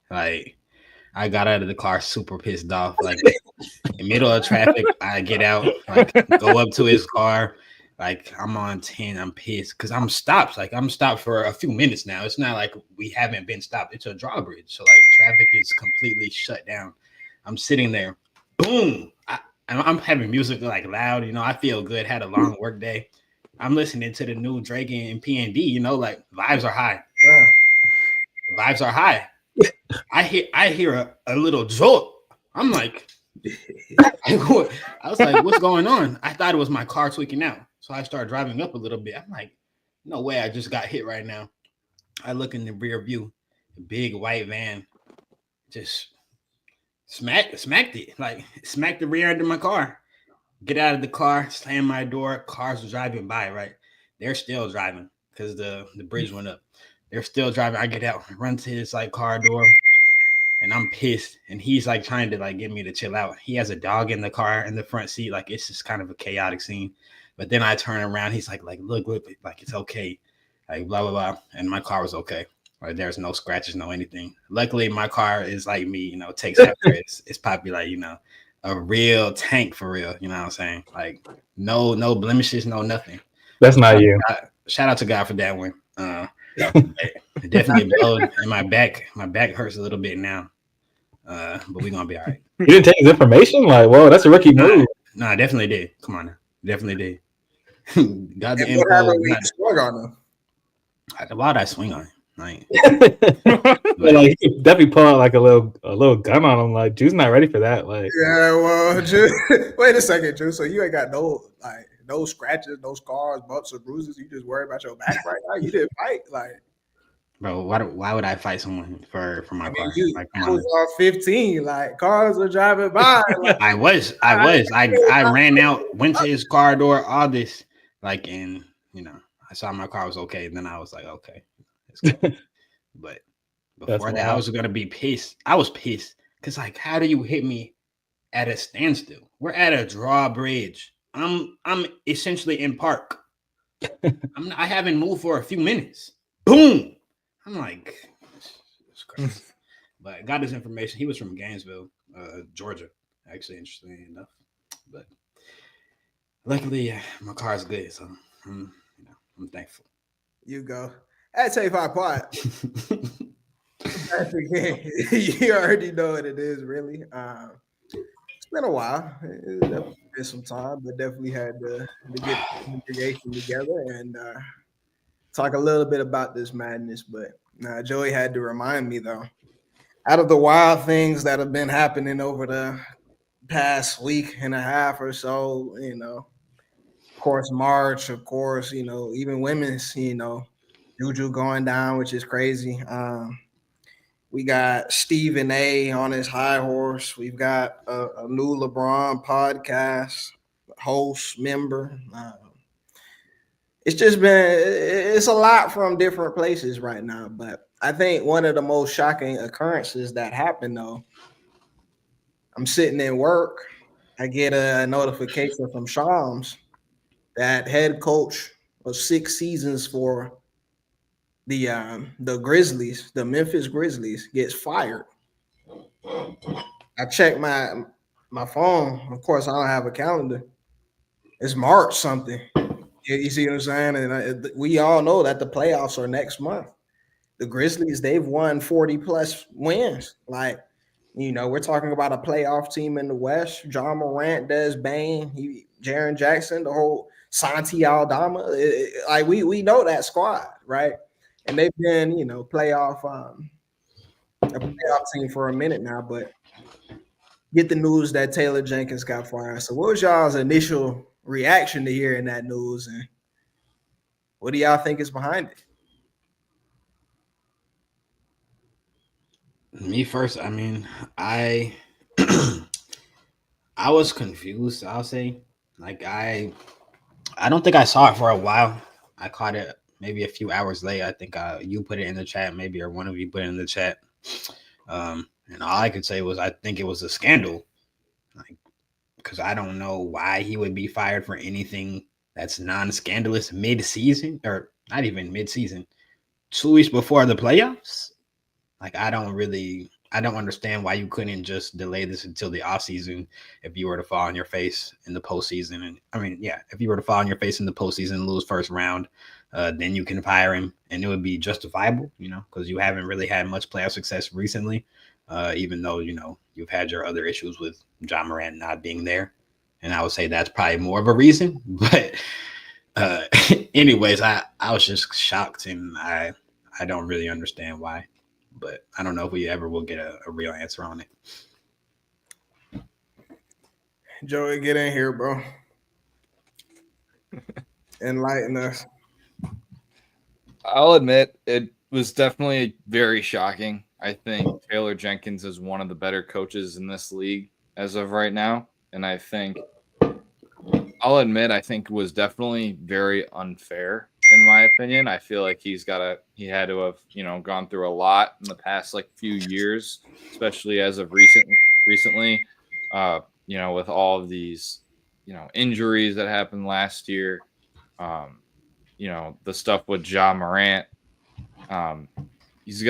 Like I got out of the car super pissed off. Like in the middle of traffic, I get out, like go up to his car. Like I'm on 10, I'm pissed because I'm stopped. Like I'm stopped for a few minutes now. It's not like we haven't been stopped. It's a drawbridge. So like traffic is completely shut down. I'm sitting there, boom. I'm having music like loud, I feel good, had a long work day. I'm listening to the new Drake and PND, like vibes are high. Yeah. Vibes are high. I hear a little jolt. I'm like, I was like, what's going on? I thought it was my car tweaking out. So I started driving up a little bit. I'm like, no way, I just got hit right now. I look in the rear view, a big white van just smacked it. Like smacked the rear end of my car. Get out of the car, slam my door. Cars driving by, right? They're still driving because the bridge went up. They're still driving. I get out, run to his like car door, and I'm pissed. And he's like trying to like get me to chill out. He has a dog in the car in the front seat. Like it's just kind of a chaotic scene. But then I turn around. He's like look, like it's okay, like blah blah blah. And my car was okay. Like there's no scratches, no anything. Luckily, my car is like me. Takes after it's probably like a real tank for real. You know what I'm saying? Like no blemishes, no nothing. That's not you. Shout out to God for that one. It definitely blowed, and my back hurts a little bit now. But we're gonna be all right. You didn't take his information? Like, whoa, that's a rookie move. No, I definitely did. Come on now. Definitely did. Got the And what happened when info. you swung on him? Why'd I swing on him? Like, But like, he could definitely pull out like a little gun on him. Like, Drew's not ready for that. Like, Yeah, well, Drew, wait a second, Drew. So you ain't got no scratches, no scars, bumps, or bruises. You just worried about your back right now. You didn't fight, like. bro, why would I fight someone for my I mean, car? you Like, I come on. was on 15. Like cars were driving by. Like, I was. I ran out, went to his car door, all this, like, and I saw my car was okay. And then I was like, okay, let's go. But before that, I was gonna be pissed. I was pissed because, like, how do you hit me at a standstill? We're at a drawbridge. I'm essentially in park. I haven't moved for a few minutes. Boom. I'm like, it's crazy. But I got his information. He was from Gainesville, Georgia. Actually, interesting enough. But luckily, my car's good, so I'm thankful. you go. At Take 5 Pod. You already know what it is, really. It's been a while. It's definitely been some time, but definitely had to get the congregation together and talk a little bit about this madness. But Joey had to remind me, though, out of the wild things that have been happening over the past week and a half or so, of course, March, of course, even women's, Juju going down, which is crazy. We got Stephen A on his high horse. We've got a new LeBron podcast host member. It's a lot from different places right now. But I think one of the most shocking occurrences that happened, though, I'm sitting in work. I get a notification from Shams that head coach of 6 seasons for the Grizzlies, the Memphis Grizzlies, gets fired. I check my phone. Of course, I don't have a calendar. It's March something. You see what I'm saying? And we all know that the playoffs are next month. The Grizzlies, they've won 40 plus wins. Like, we're talking about a playoff team in the West. John Morant, Des Bane, Jaren Jackson, the whole Santi Aldama. Like we know that squad, right? And they've been, a playoff team for a minute now. But get the news that Taylor Jenkins got fired. So, what was y'all's initial reaction to hearing that news, and what do y'all think is behind it? Me first. I mean, I I was confused. I'll say, like, I don't think I saw it for a while. I caught it maybe a few hours late. I think you put it in the chat, maybe, or one of you put it in the chat. And all I could say was I think it was a scandal, like, because I don't know why he would be fired for anything that's non-scandalous mid-season, or not even mid-season, 2 weeks before the playoffs. Like, I don't really I don't understand why you couldn't just delay this until the offseason if you were to fall on your face in the postseason. And I mean, yeah, if you were to fall on your face in the postseason and lose first round, then you can fire him and it would be justifiable, because you haven't really had much playoff success recently, even though, you've had your other issues with Ja Morant not being there. And I would say that's probably more of a reason. But anyways, I was just shocked and I don't really understand why. But I don't know if we ever will get a real answer on it. Joey, get in here, bro. Enlighten us. I'll admit it was definitely very shocking. I think Taylor Jenkins is one of the better coaches in this league as of right now. And I think I think it was definitely very unfair in my opinion. I feel like he had to have, gone through a lot in the past few years, especially as of recently, with all of these, injuries that happened last year, the stuff with Ja Morant. He's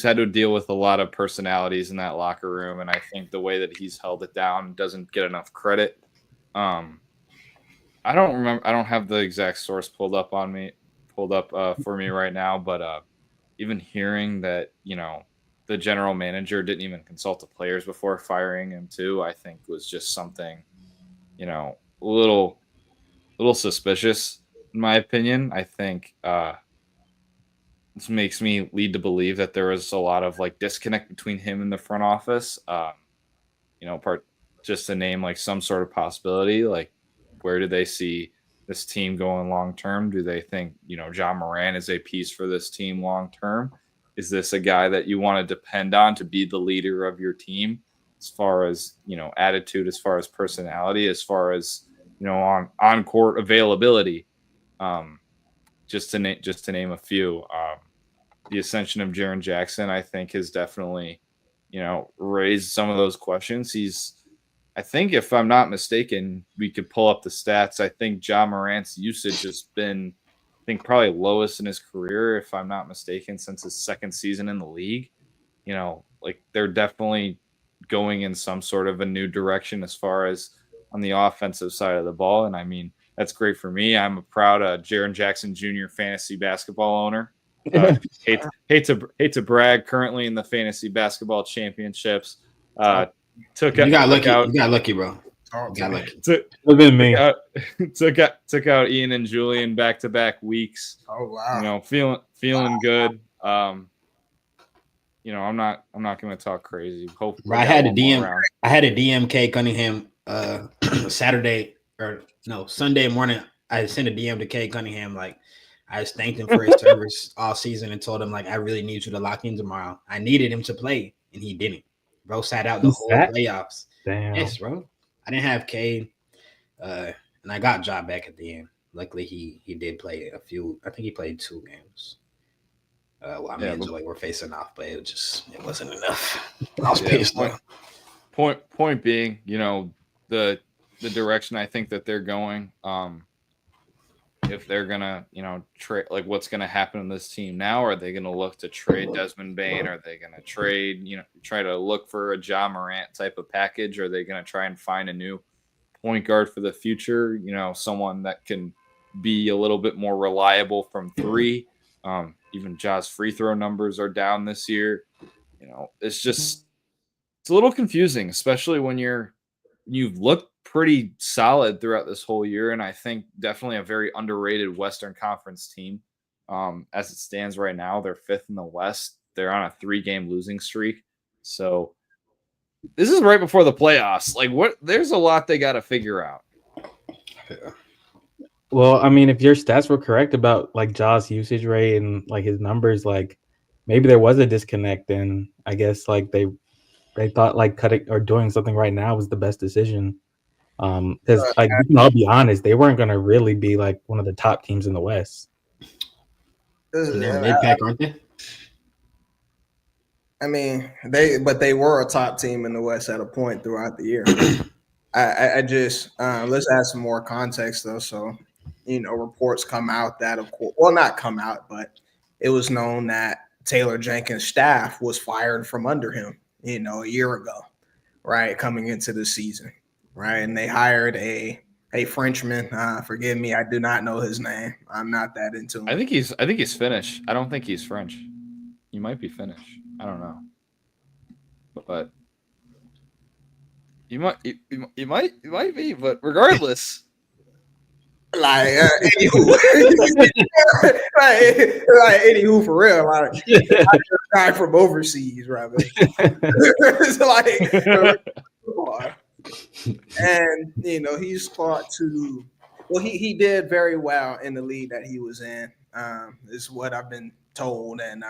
had to deal with a lot of personalities in that locker room. And I think the way that he's held it down doesn't get enough credit. I don't remember. I don't have the exact source pulled up for me right now, but even hearing that, the general manager didn't even consult the players before firing him too, I think was just something, a little suspicious in my opinion. I think this makes me lead to believe that there was a lot of disconnect between him and the front office. Just to name some sort of possibility, where do they see this team going long term? Do they think, Ja Morant is a piece for this team long term? Is this a guy that you want to depend on to be the leader of your team as far as, attitude, as far as personality, as far as, on court availability? Just to name a few. The ascension of Jaren Jackson, I think, has definitely, raised some of those questions. I think, if I'm not mistaken, we could pull up the stats. I think Ja Morant's usage has been, probably lowest in his career, if I'm not mistaken, since his second season in the league. They're definitely going in some sort of a new direction as far as on the offensive side of the ball. And I mean, that's great for me. I'm a proud Jaren Jackson Jr. fantasy basketball owner. Hate to brag, currently in the fantasy basketball championships. You got lucky, bro. Got lucky. Took out Ian and Julian back-to-back weeks. Oh wow. Feeling good. I'm not going to talk crazy. Hopefully, I had a DM K Cunningham Sunday morning. I sent a DM to K Cunningham I just thanked him for his service all season and told him I really need you to lock in tomorrow. I needed him to play and he didn't. Bro sat out the whole playoffs. Damn. Yes, bro. I didn't have K, and I got Ja back at the end. Luckily, he did play a few. I think he played 2 games. Me and Joey were facing off, but it wasn't enough. I was pissed. Point being, the direction I think that they're going. If they're gonna, trade, what's gonna happen in this team now? Are they gonna look to trade Desmond Bane? Are they gonna trade, try to look for a Ja Morant type of package? Are they gonna try and find a new point guard for the future? Someone that can be a little bit more reliable from 3. Even Ja's free throw numbers are down this year. It's a little confusing, especially when you've looked pretty solid throughout this whole year, and I think definitely a very underrated Western Conference team. As it stands right now, they're 5th in the West. They're on a 3-game losing streak. So this is right before the playoffs. There's a lot they got to figure out. Yeah. Well, I mean, if your stats were correct about Ja's usage rate and his numbers, maybe there was a disconnect, and I guess they thought cutting or doing something right now was the best decision. Because I'll be honest, they weren't going to really be one of the top teams in the West. They're mid-pack, aren't they? I mean, they were a top team in the West at a point throughout the year. I just let's add some more context though. So, reports come out that not come out, but it was known that Taylor Jenkins' staff was fired from under him a year ago, right, coming into the season, right, and they hired a Frenchman. Forgive me, I do not know his name. I'm not that into him. I think he's Finnish. I don't think he's French. He might be Finnish. I don't know, but you might be. But regardless, like anywho, like anywho, for real, like guy from overseas, right? It's like, and he's thought to. Well, he did very well in the league that he was in. Is what I've been told, and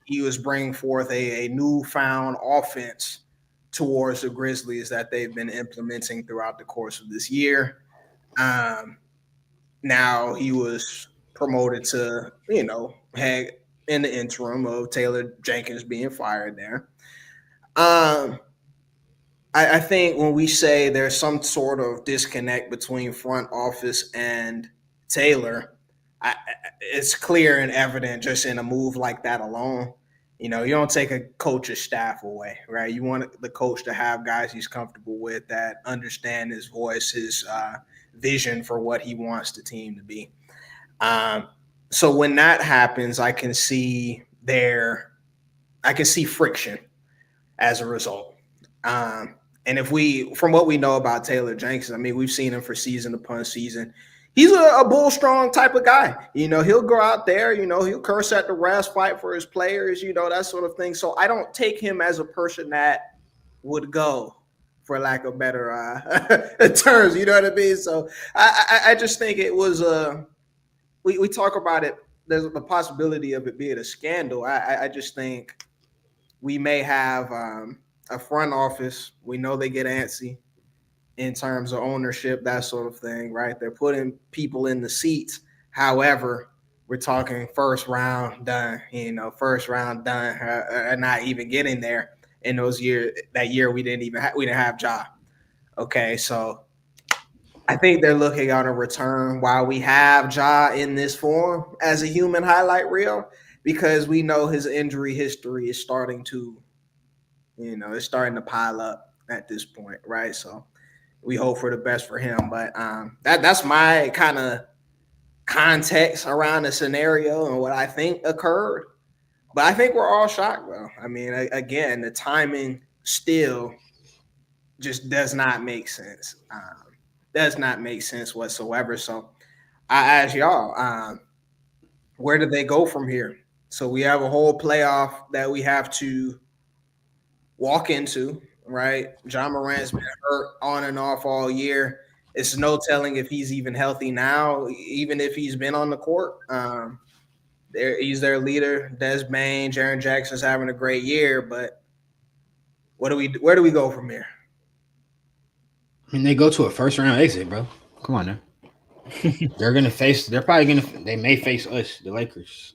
he was bringing forth a newfound offense towards the Grizzlies that they've been implementing throughout the course of this year. Now he was promoted to, head in the interim of Taylor Jenkins being fired there. I think when we say there's some sort of disconnect between front office and Taylor, it's clear and evident just in a move like that alone. You don't take a coach's staff away, right? You want the coach to have guys he's comfortable with that understand his voice, his vision for what he wants the team to be. So when that happens, I can see friction as a result. And from what we know about Taylor Jenkins, I mean, we've seen him for season upon season. He's a bull strong type of guy. He'll go out there, he'll curse at the refs, fight for his players, that sort of thing. So I don't take him as a person that would go, for lack of better terms, you know what I mean? So I just think it was we talk about it. There's the possibility of it being a scandal. I just think we may have a front office. We know they get antsy in terms of ownership, that sort of thing, right? They're putting people in the seats. However, we're talking first round done, and not even getting there in those years. That year we didn't have Ja. Okay, so I think they're looking on a return while we have Ja in this form as a human highlight reel, because we know his injury history is starting to, it's starting to pile up at this point, right? So we hope for the best for him. But that's my kind of context around the scenario and what I think occurred. But I think we're all shocked, bro. I mean, again, the timing still just does not make sense. Does not make sense whatsoever. So I ask y'all, where do they go from here? So we have a whole playoff that we have to walk into, right? Ja Morant's been hurt on and off all year. It's no telling if he's even healthy now, even if he's been on the court. He's their leader. Des Bane, Jaren Jackson's having a great year, but where do we go from here? I mean, they go to a first round exit, bro. Come on now. They may face us, the Lakers.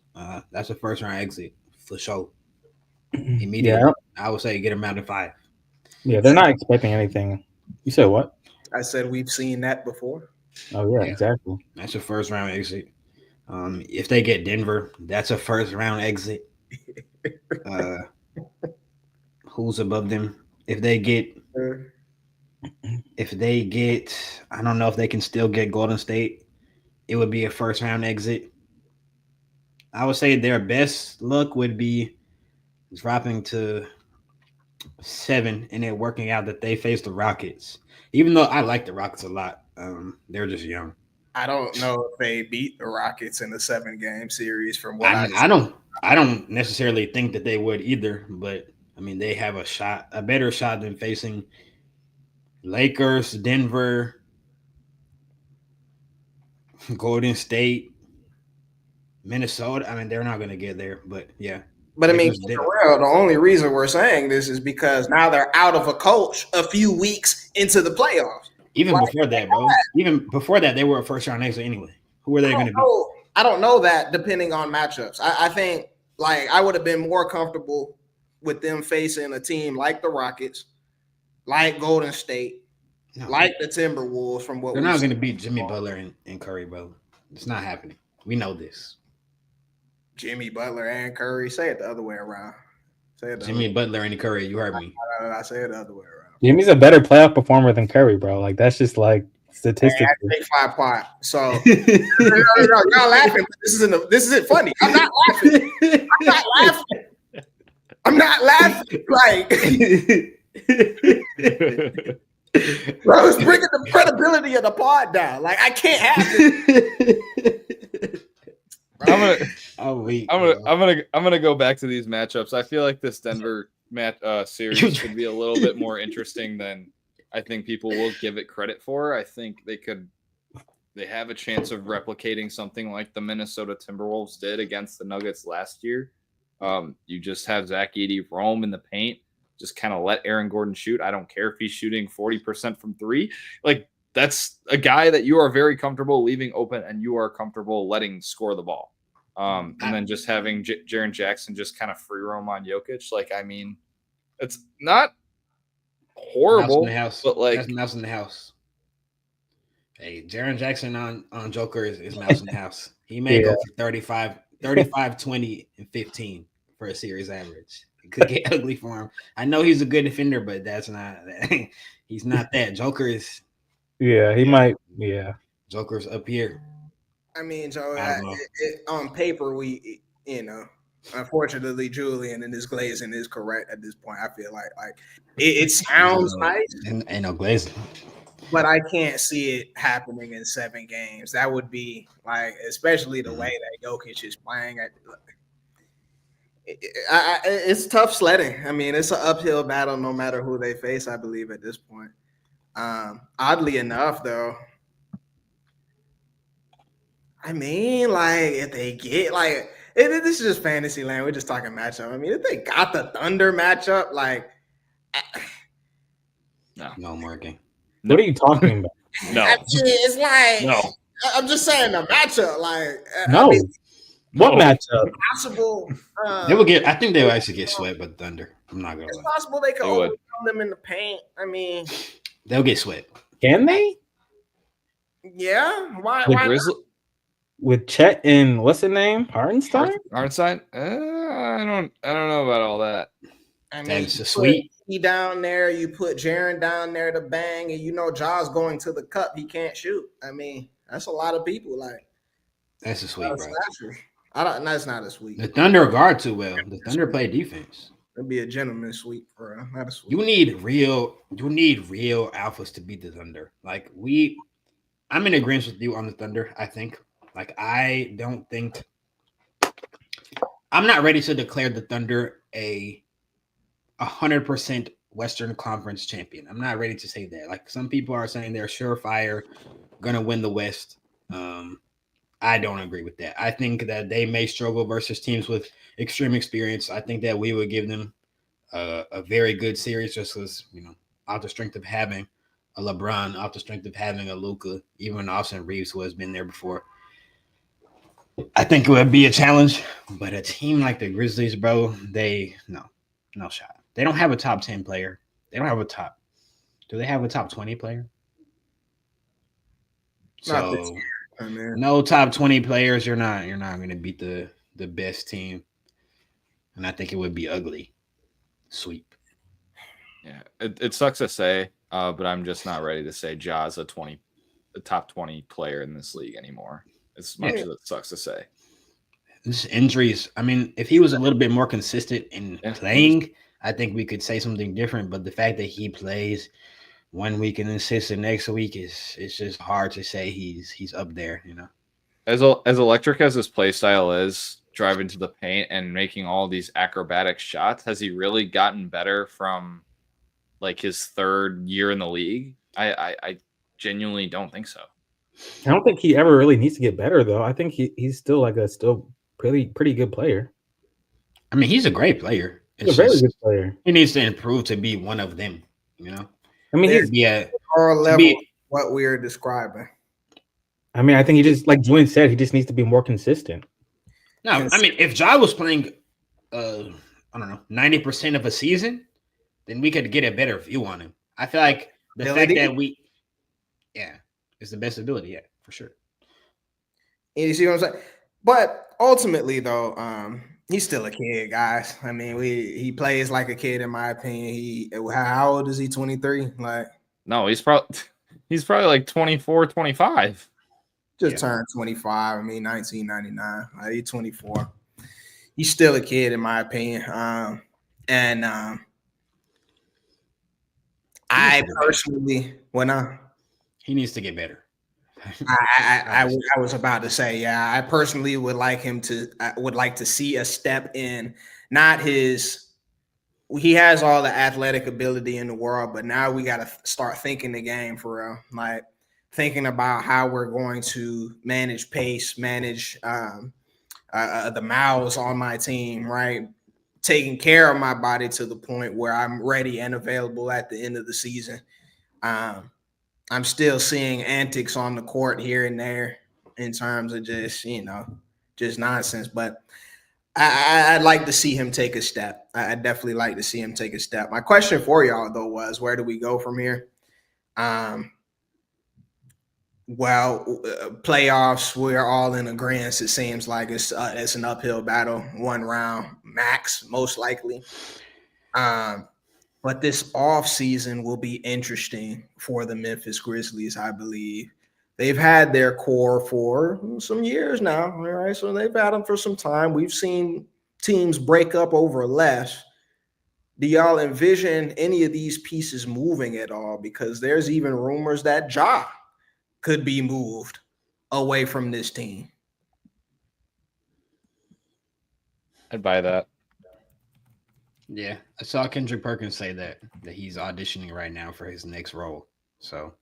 That's a first round exit for sure. Immediately. Yeah. I would say get them out of 5. Yeah, they're not expecting anything. You said what? I said we've seen that before. Oh yeah, exactly. That's a first round exit. If they get Denver, that's a first round exit. Who's above them? If they get, I don't know if they can still get Golden State. It would be a first round exit. I would say their best luck would be dropping to 7 and then working out that they face the Rockets. Even though I like the Rockets a lot, they're just young. I don't know if they beat the Rockets in the 7-game series. From what I don't necessarily think that they would either. But I mean, they have a better shot than facing Lakers, Denver, Golden State, Minnesota. I mean, they're not going to get there, but yeah. But I mean, the only reason we're saying this is because now they're out of a coach a few weeks into the playoffs. Even before that, bro. Even before that, they were a first round exit anyway. Who are they going to be? I don't know that, depending on matchups. I think I would have been more comfortable with them facing a team like the Rockets, like Golden State, like the Timberwolves. From what they're not going to beat Jimmy Butler and Curry, bro. It's not happening. We know this. Jimmy Butler and Curry. Say it the other way around. Say it the Jimmy Butler and Curry. You heard me. I say it the other way around. Jimmy's a better playoff performer than Curry, bro. Like that's just like statistically. Take 5 pot. So no, y'all laughing, but this isn't funny. I'm not laughing. I'm not laughing. Like, bro, it's bringing the credibility of the pod down. Like, I can't have it. I'm gonna go back to these matchups. I feel like this Denver series could be a little bit more interesting than I think people will give it credit for. I think they have a chance of replicating something like the Minnesota Timberwolves did against the Nuggets last year. You just have Zach Edey roam in the paint, just kind of let Aaron Gordon shoot. I don't care if he's shooting 40% from three. Like, that's a guy that you are very comfortable leaving open and you are comfortable letting score the ball. And then just having Jaren Jackson just kind of free roam on Jokic. Like, I mean, it's not horrible, but like that's mouse in the house. Hey, Jaren Jackson on Joker is mouse in the house. He may go for 35, 20, and 15 for a series average. It could get ugly for him. I know he's a good defender, but that's not. He's not that. Joker is. Yeah, he might. Yeah, Joker's up here. I mean, Joe, on paper, unfortunately, Julian and his glazing is correct at this point. I feel like it sounds nice. Ain't no glazing. But I can't see it happening in 7 games. That would be like, especially the way that Jokic is playing. It's tough sledding. I mean, it's an uphill battle no matter who they face, I believe, at this point. Oddly enough, though, I mean, like, if they get, like, this is just fantasy land. We're just talking matchup. I mean, if they got the Thunder matchup, like, no Morgan. What are you talking about? No, it's like, no. I'm just saying the matchup, like, no. I mean, What matchup? possible. They will get. I think they will actually get swept by the Thunder. I'm not gonna It's lie. possible they could They would. overcome them in the paint. I mean, They'll get swept. Can they? yeah. Why? With Why? Grizzly With Chet and what's his name? Hartenstein? Arnstein? I don't know about all that. I mean, That's you a sweet. put E down there. You put Jaren down there to bang, and you know Ja's going to the cup. He can't shoot. I mean, that's a lot of people. Like, That's a sweet, bro. I don't. That's not a sweep. The Thunder guard too well. The Thunder play defense. It'd be a gentleman's sweep for real. Not a sweep. You need real alphas to beat the Thunder. Like I'm in agreement with you on the Thunder. I think. Like, I don't think I'm not ready to declare the Thunder a 100% Western Conference champion. I'm not ready to say that. Like, some people are saying they're surefire gonna win the West. I don't agree with that. I think that they may struggle versus teams with extreme experience. I think that we would give them a very good series, just because, off the strength of having a LeBron, off the strength of having a Luka, even Austin Reeves, who has been there before. I think it would be a challenge, but a team like the Grizzlies, bro, no shot. They don't have a top 10 player. They don't have a top. Do they have a top 20 player? Not this So year, no top 20 players. You're not going to beat the best team, and I think it would be ugly. Sweep. Yeah, it sucks to say, but I'm just not ready to say Ja's a top 20 player in this league anymore. As much as it sucks to say. This injuries. I mean, if he was a little bit more consistent in playing, I think we could say something different. But the fact that he plays 1 week and then sits the next week it's just hard to say he's up there. As electric as his play style is, driving to the paint and making all these acrobatic shots, has he really gotten better from like his third year in the league? I genuinely don't think so. I don't think he ever really needs to get better, though. I think he's still like a pretty good player. I mean, he's a great player. He's a very good player. He needs to improve to be one of them. I mean, what we're describing. I mean, I think he just, like Julian said, he just needs to be more consistent. No, I mean, if Ja was playing, I don't know, 90% of a season, then we could get a better view on him. I feel like the fact that it's the best ability, for sure. And you see what I'm saying? But ultimately, though, He's still a kid, guys. I mean, he plays like a kid in my opinion. How old is he? 23? Like No, he's probably like 24, 25. just turned 25. I mean, 1999. He's 24. He's still a kid in my opinion. I personally, he needs to get better. I was about to say, yeah, I personally would like to see a step in, not his. He has all the athletic ability in the world, but now we got to start thinking the game for real, like thinking about how we're going to manage pace, manage the miles on my team, right? Taking care of my body to the point where I'm ready and available at the end of the season. I'm still seeing antics on the court here and there in terms of just nonsense. But I'd like to see him take a step. I definitely like to see him take a step. My question for y'all, though, was where do we go from here? Playoffs, we're all in agreement. It seems like it's an uphill battle, one round max, most likely. But this offseason will be interesting for the Memphis Grizzlies, I believe. They've had their core for some years now, all right? So they've had them for some time. We've seen teams break up over less. Do y'all envision any of these pieces moving at all? Because there's even rumors that Ja could be moved away from this team. I'd buy that. Yeah, I saw Kendrick Perkins say that he's auditioning right now for his next role. So,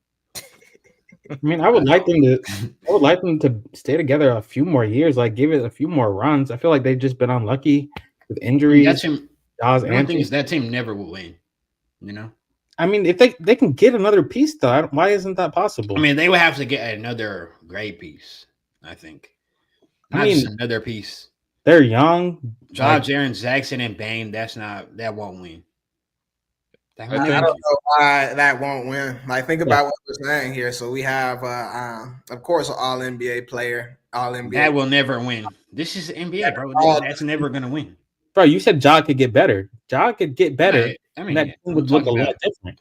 I mean, I would like them to stay together a few more years, like give it a few more runs. I feel like they've just been unlucky with injuries. One thing is that team never will win. You know, I mean, if they can get another piece, though, why isn't that possible? I mean, they would have to get another great piece. I think. Not just another piece. They're young. Jaren Jackson and Bane, that won't win. I don't know why that won't win. Like, think about what we're saying here. So we have, of course, an All NBA player. All NBA. That will never win. This is the NBA, bro. That's never gonna win. Bro, you said Ja could get better. Ja could get better. Right. I mean, that team would look a lot different.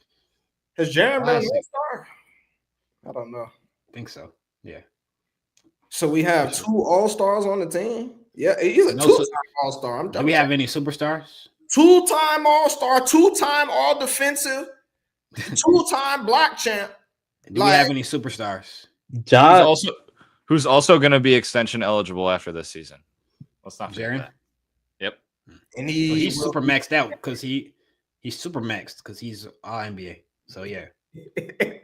Has Jaren been an All-Star? I don't know. I think so. Yeah. So we have 2 All-Stars on the team. Yeah, he's a 2-time All-Star. Do we have any superstars? 2-time All-Star, 2-time All-Defensive, 2-time Black Champ. Do we have any superstars? Ja, who's also going to be extension eligible after this season. Let's not forget that. Yep. And he's super maxed out because he's super maxed because he's all NBA. So yeah,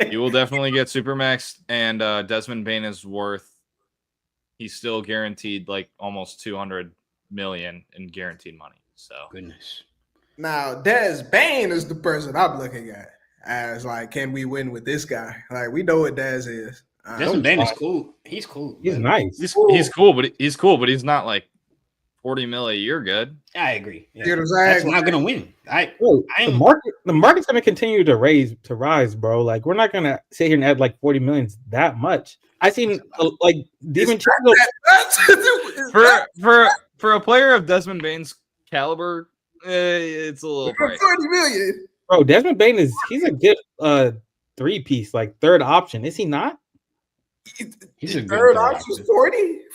you will definitely get super maxed, and Desmond Bane is worth. He's still guaranteed like almost $200 million in guaranteed money. So goodness. Now, Des Bane is the person I'm looking at as like, can we win with this guy? Like, we know what Des is. Desmond Bane is cool. He's cool. He's nice. He's cool, but he's not like $40 million a year good. I agree. Yeah. You know what I'm That's not gonna win. The market's gonna continue to rise, bro. Like, we're not gonna sit here and add like 40 million that much. I seen like DiVincenzo for a player of Desmond Bane's caliber, it's a little pricey. 30 million. Bro, Desmond Bane he's a good 3-piece, like third option. Is he not? He's a good third option.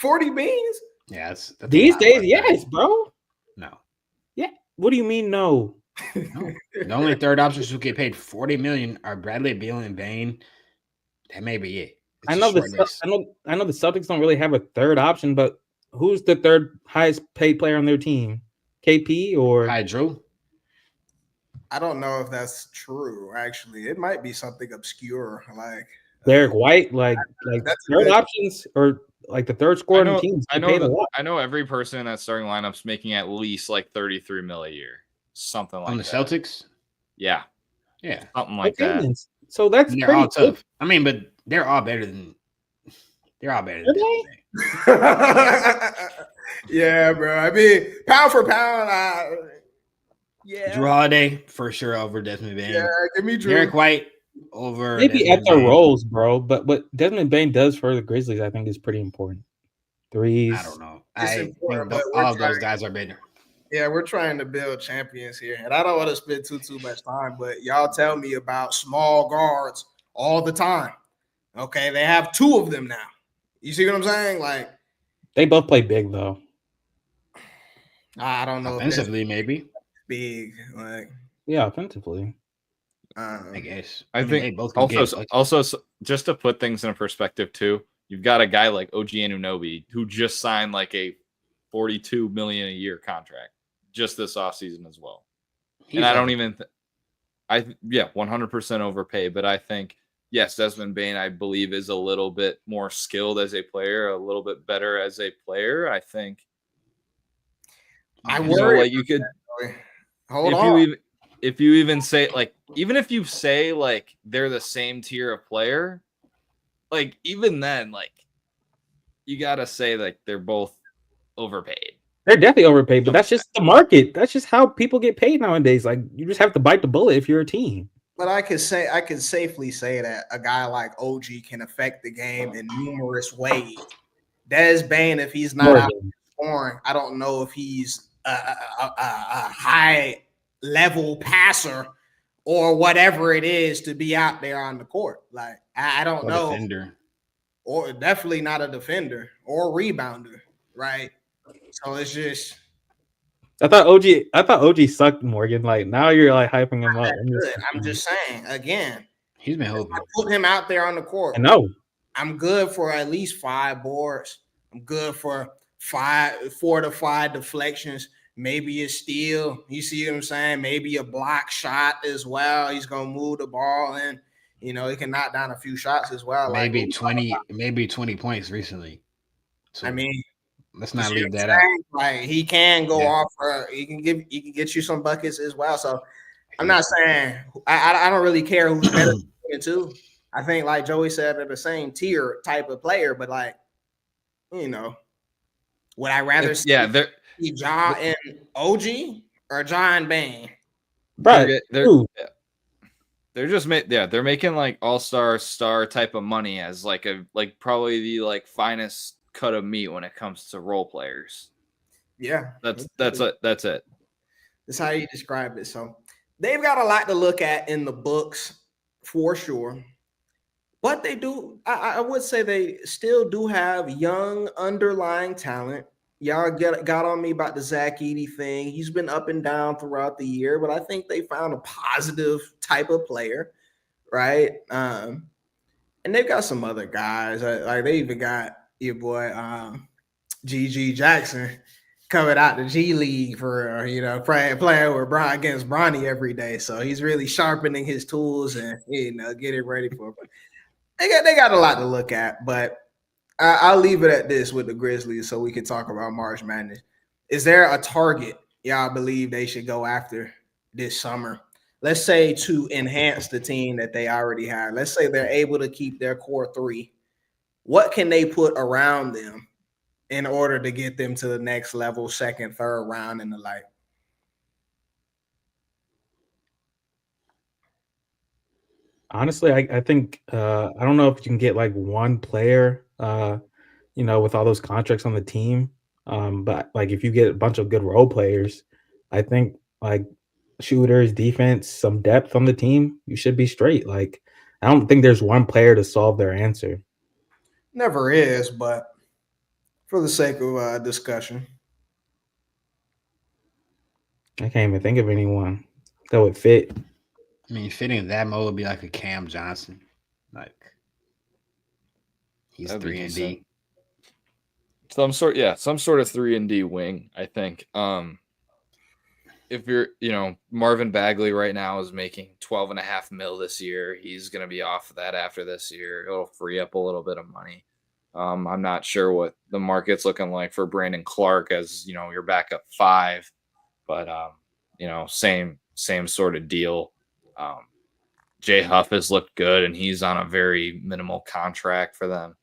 40 beans. Yeah, that's these days, yes, bro. No. Yeah. What do you mean no? No. The only third options who get paid 40 million are Bradley Beal and Bane. That may be it. I know the Celtics don't really have a third option, but who's the third highest paid player on their team? KP or Hydro? I don't know if that's true. Actually, it might be something obscure, like Derek White, like third options or like the third scorer on the team. I know every person in that starting lineup's making at least like 33 mil a year, something like that. On the Celtics? Yeah, something like that. So that's they're all tough. Good. I mean, but they're all better than. Yeah, bro. I mean, pound for pound, yeah. Jrue Holiday for sure over Desmond Bane. Yeah, give me Jrue. Derek White over maybe Desmond at their roles, bro. But what Desmond Bane does for the Grizzlies, I think, is pretty important. Threes. I don't know. It's I important, think but all of those guys are better. we're trying to build champions here, and I don't want to spend too much time. But y'all tell me about small guards all the time. Okay, they have two of them now. You see what I'm saying? Like, They both play big though. I don't know if that's Offensively, maybe. big. Like, Yeah, offensively. I guess. I mean, they think both can get also just to put things in perspective too, you've got a guy like OG Anunoby who just signed like a $42 million a year contract just this offseason as well. And I don't even 100% overpay, but I think yes, Desmond Bane I believe is a little bit more skilled as a player, a little bit better as a player. I think I you know, worry. like you could Hold on. if you even say like even if you say like they're the same tier of player, like even then like you gotta say like they're both overpaid. They're definitely overpaid, but that's just the market. That's just how people get paid nowadays. Like you just have to bite the bullet if you're a team. But I could safely say that a guy like OG can affect the game in numerous ways. Des Bane, if he's not out scoring, I don't know if he's a high level passer or whatever it is to be out there on the court. Like I don't know, defender. or definitely not a defender or rebounder, right? So it's just. I thought OG sucked, Morgan. Like now you're like hyping him up. I'm just saying again. He's been hoping. I put him out there on the court. I know. I'm good for at least 5 boards. I'm good for 4 to 5 deflections. Maybe a steal. You see what I'm saying? Maybe a block shot as well. He's gonna move the ball and he can knock down a few shots as well. Maybe 20 points recently. So, I mean, let's not leave that out. Like he can go off. He can get you some buckets as well. So I'm not saying I don't really care who's better than two. I think, like Joey said, they're the same tier type of player, but like, would I rather see Ja and OG or Ja and Bane? Right. They're just they're making like all-star star type of money as like probably the like finest cut of meat when it comes to role players. Yeah. That's it. That's how you describe it. So they've got a lot to look at in the books for sure. But they do, I would say they still do have young underlying talent. Y'all got on me about the Zach Edey thing. He's been up and down throughout the year, but I think they found a positive type of player, right? And they've got some other guys. Like they even got your boy GG Jackson coming out the G League for playing with Brian against Bronny every day. So he's really sharpening his tools and getting ready for it. They got a lot to look at, but I'll leave it at this with the Grizzlies so we can talk about March Madness. Is there a target y'all believe they should go after this summer? Let's say to enhance the team that they already have. Let's say they're able to keep their core 3. What can they put around them in order to get them to the next level, second, third round and the like? Honestly, I think I don't know if you can get like one player, with all those contracts on the team. But like if you get a bunch of good role players, I think like shooters, defense, some depth on the team, you should be straight. Like I don't think there's one player to solve their answer. Never is, but for the sake of discussion, I can't even think of anyone that would fit. I mean, fitting that mold would be like a Cam Johnson. Like he's 3-and-D. Some sort of 3-and-D wing, I think. If you're, Marvin Bagley right now is making $12.5 million this year. He's going to be off of that after this year. It'll free up a little bit of money. I'm not sure what the market's looking like for Brandon Clark as, your backup 5, but same sort of deal. Jay Huff has looked good and he's on a very minimal contract for them.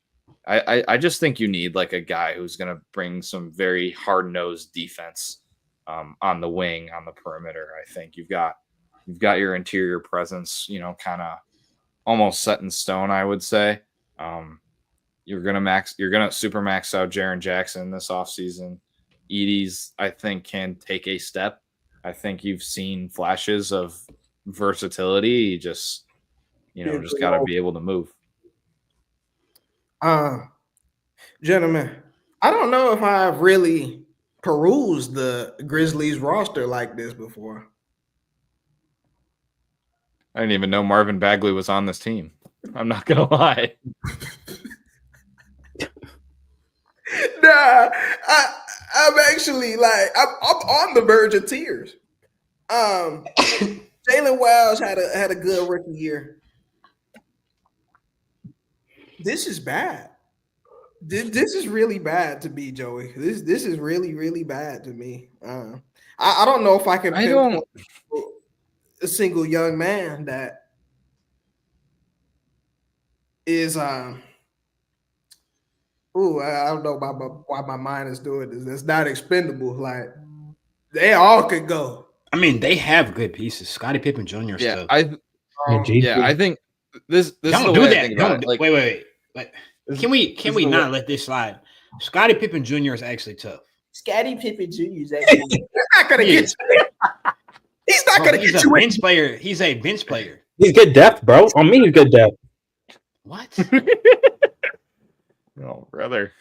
I just think you need like a guy who's going to bring some very hard-nosed defense on the wing, on the perimeter. I think you've got your interior presence, kind of almost set in stone, I would say. You're gonna super max out Jaren Jackson this offseason. Edey's, I think, can take a step. I think you've seen flashes of versatility. You just got to be able to move. Gentlemen, I don't know if I've really perused the Grizzlies roster like this before. I didn't even know Marvin Bagley was on this team. I'm not gonna lie. Nah, I'm actually like I'm on the verge of tears. Jalen Wiles had a good rookie year. This is bad. This is really bad to me, Joey. This is really, really bad to me. I don't know if I can pinpoint a single young man that is I don't know why my mind is doing this. It's not expendable. Like they all could go. I mean, they have good pieces. Scottie Pippen Jr. Yeah, stuff. I think this Don't is do the way I that. think about it. Like, wait. Can we not let this slide? Scottie Pippen Jr. is actually tough. Scottie Pippen Jr. is actually not gonna get you. He's not gonna get you. Bench player. He's a bench player. He's good depth, bro. On me, he's good depth. What? Oh, brother.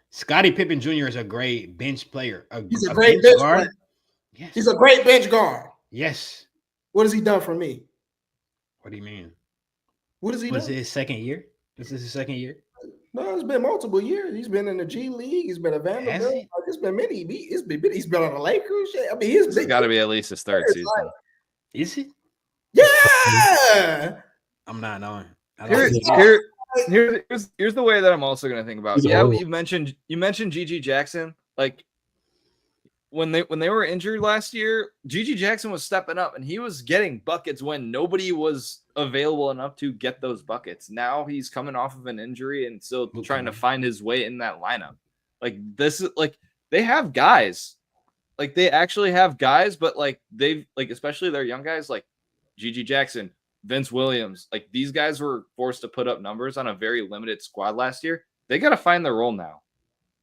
Scottie Pippen Jr. is a great bench player. He's a great bench guard. player. Yes. He's a great bench guard. Yes. What has he done for me? What do you mean? What has he Was done? it his second year? This is his second year? No, it's been multiple years. He's been in the G League. He's been a Vanderbilt. Has he? It's been many. He's been on the Lakers. I mean, he's Got to be at least his third season. Is it? Yeah. I'm not knowing. Here's the way that I'm also going to think about it. Yeah, you mentioned GG Jackson. Like when they were injured last year, GG Jackson was stepping up and he was getting buckets when nobody was available enough to get those buckets. Now he's coming off of an injury and still trying to find his way in that lineup. Like this is like they have guys. Like they actually have guys, but like they've like especially their young guys like GG Jackson, Vince Williams, like these guys were forced to put up numbers on a very limited squad last year. They got to find their role now.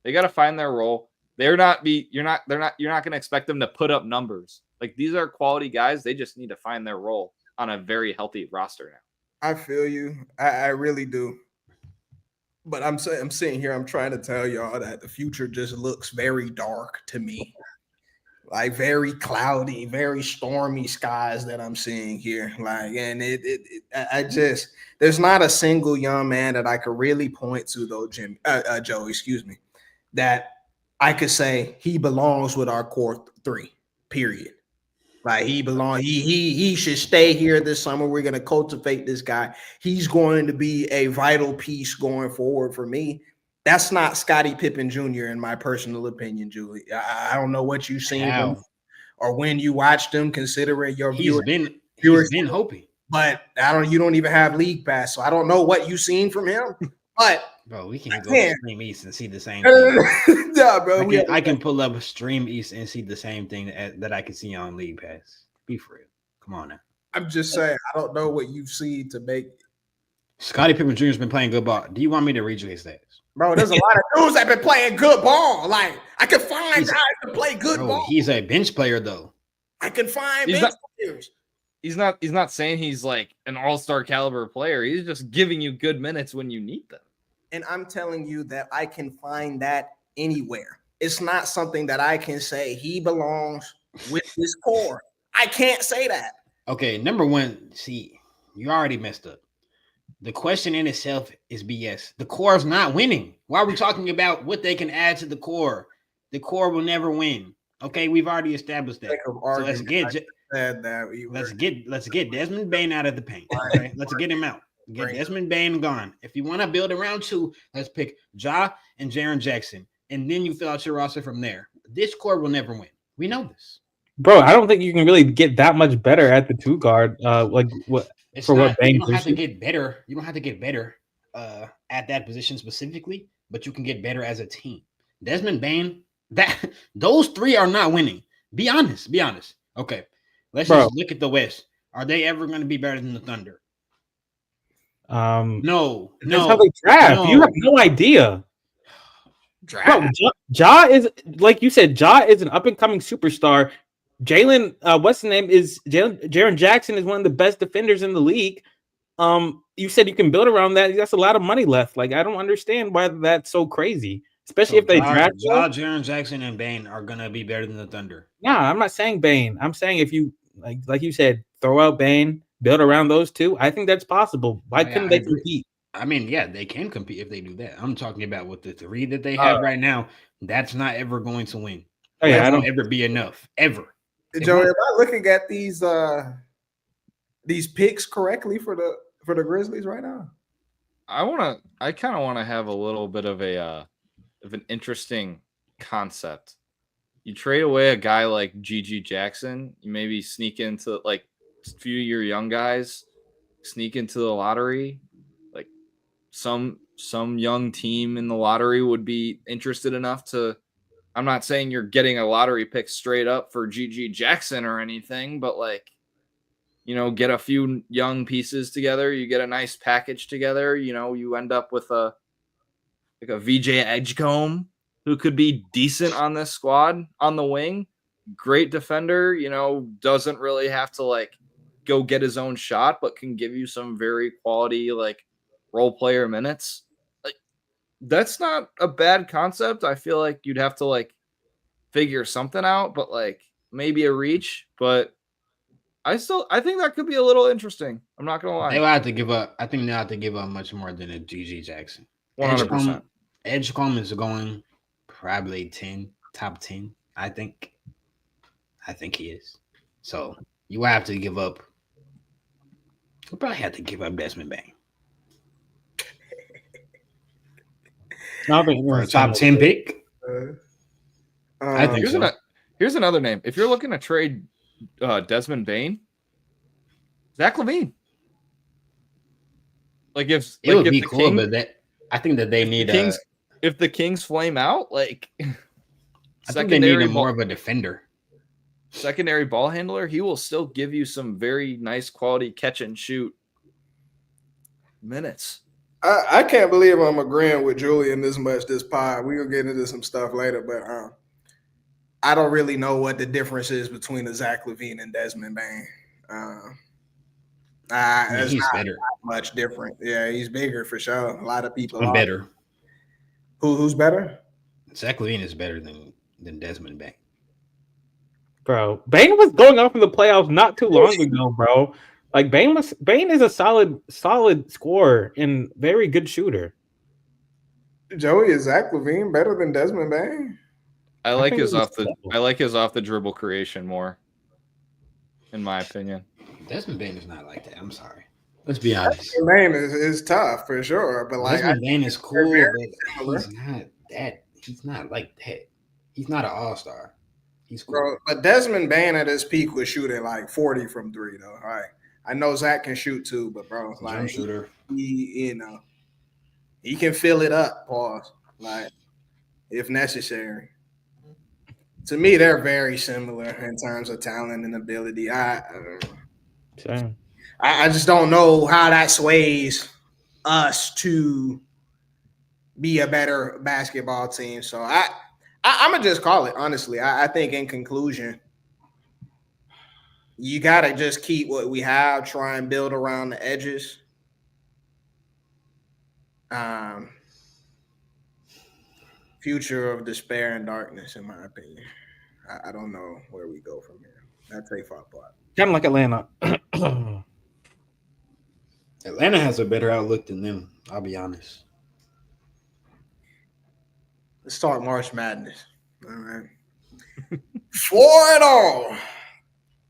They got to find their role. You're not going to expect them to put up numbers. Like these are quality guys. They just need to find their role on a very healthy roster now. I feel you. I really do. But I'm sitting here. I'm trying to tell y'all that the future just looks very dark to me. Like very cloudy, very stormy skies that I'm seeing here. Like, and I just there's not a single young man that I could really point to though, Joe, excuse me, that I could say he belongs with our core three. Period. Like he belongs. He should stay here this summer. We're gonna cultivate this guy. He's going to be a vital piece going forward for me. That's not Scottie Pippen Jr. in my personal opinion, Julie. I don't know what you've seen him or when you watched him, considering your He's been hoping. But you don't even have league pass, so I don't know what you've seen from him. But bro, we can go to Stream East and see the same thing. Yeah, bro. I can pull up Stream East and see the same thing that I can see on League Pass. Be for real. Come on now. I'm just saying, I don't know what you've seen to make. Scottie Pippen Jr. has been playing good ball. Do you want me to read you his stats? Bro, there's a lot of dudes that been playing good ball. Like I can find guys to play good ball. He's a bench player though. I can find bench players. He's not saying he's like an all-star caliber player. He's just giving you good minutes when you need them. And I'm telling you that I can find that anywhere. It's not something that I can say he belongs with this core. I can't say that. Okay, number one, see, you already messed up. The question in itself is BS. The core is not winning. Why are we talking about what they can add to the core? The core will never win. Okay, we've already established that. So let's get Desmond Bane out of the paint. Okay? Let's get him out. Get Desmond Bane gone. If you want to build around two, let's pick Ja and Jaren Jackson, and then you fill out your roster from there. This core will never win. We know this, bro. I don't think you can really get that much better at the two guard. Like what? What Bane? You don't have to get better. You don't have to get better at that position specifically, but you can get better as a team. Desmond Bane, those three are not winning. Be honest. Okay, let's just look at the West. Are they ever going to be better than the Thunder? No, That's how they draft. You have no idea. Bro, Ja is, like you said, Ja is an up and coming superstar. Jalen, what's the name? Is Jaren Jackson is one of the best defenders in the league. You said you can build around that. That's a lot of money left. Like, I don't understand why that's so crazy, especially if they draft Jaren Jackson and Bane are gonna be better than the Thunder. Nah, I'm not saying Bane. I'm saying if you like you said, throw out Bane, build around those two. I think that's possible. Why couldn't they compete? I mean, yeah, they can compete if they do that. I'm talking about with the three that they have right now. That's not ever going to win. Oh, yeah, that won't ever be enough. Ever. Joey, am I looking at these picks correctly for the Grizzlies right now? I kind of want to have a little bit of an interesting concept. You trade away a guy like GG Jackson, you maybe sneak into like a few of your young guys, sneak into the lottery. Like some young team in the lottery would be interested enough to. I'm not saying you're getting a lottery pick straight up for GG Jackson or anything, but like, get a few young pieces together. You get a nice package together. You end up with a VJ Edgecombe who could be decent on this squad on the wing. Great defender, doesn't really have to like go get his own shot, but can give you some very quality like role player minutes. Like, that's not a bad concept. I feel like you'd have to like figure something out, but like maybe a reach. But I think that could be a little interesting. I'm not gonna lie. They will have to give up. I think they'll have to give up much more than a GG Jackson. 100%. Edgecombe is going probably top 10. I think he is. So you will have to give up. You'll probably have to give up Desmond Bane. For a top 10 pick. I think here's another name. If you're looking to trade Desmond Bane, Zach LaVine. Like if it would be cool, but I think that they need if the Kings flame out, like I think they need more of a defender. Secondary ball handler, he will still give you some very nice quality catch and shoot minutes. I can't believe I'm agreeing with Julian this much this pod. We're going to get into some stuff later, but I don't really know what the difference is between a Zach LaVine and Desmond Bane. He's better. Much different. Yeah, he's bigger for sure. A lot of people are better. Who's better? Zach LaVine is better than Desmond Bane. Bro, Bane was going off in the playoffs not too long ago, bro. Like Bane is a solid scorer and very good shooter. Joey, is Zach LaVine better than Desmond Bane? I like his off the dribble creation more, in my opinion. Desmond Bane is not like that. I'm sorry. Let's be honest. Desmond Bane is tough for sure, but like Desmond Bane is cool, but he's not that. He's not like that. He's not an all-star. He's cool. Bro, but Desmond Bane at his peak was shooting like 40 from three, though. All right. I know Zach can shoot too, but bro, like shooter. He can fill it up, pause. Like, if necessary. To me, they're very similar in terms of talent and ability. I just don't know how that sways us to be a better basketball team. So I'm gonna just call it honestly. I think in conclusion, you gotta just keep what we have, try and build around the edges. Future of despair and darkness, in my opinion. I don't know where we go from here. That's a far part. Kind of like Atlanta. Atlanta has a better outlook than them. I'll be honest. Let's talk March Madness. All right. 4-0.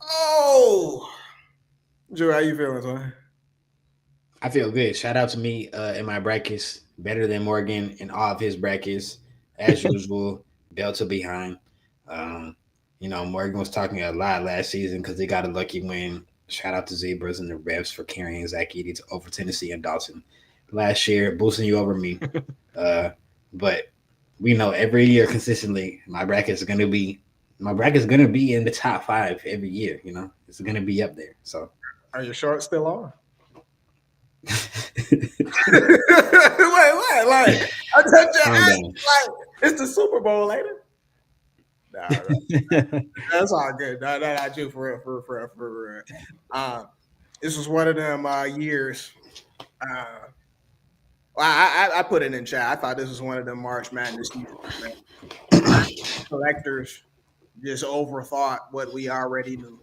Oh, Drew, how you feeling, man? I feel good. Shout out to me in my brackets. Better than Morgan in all of his brackets. As usual, belt to behind. Morgan was talking a lot last season because they got a lucky win. Shout out to Zebras and the refs for carrying Zach Edey over Tennessee and Dawson last year, boosting you over me. But we know every year consistently, my bracket's gonna be in the top 5 every year. It's gonna be up there. So, are your shorts still on? what? Like I touch your Calm ass, down. like it's the Super Bowl later. Nah, that's all good. No, not you for real, for real. This was one of them years. Well, I put it in chat. I thought this was one of them March Madness seasons. Collectors just overthought what we already knew.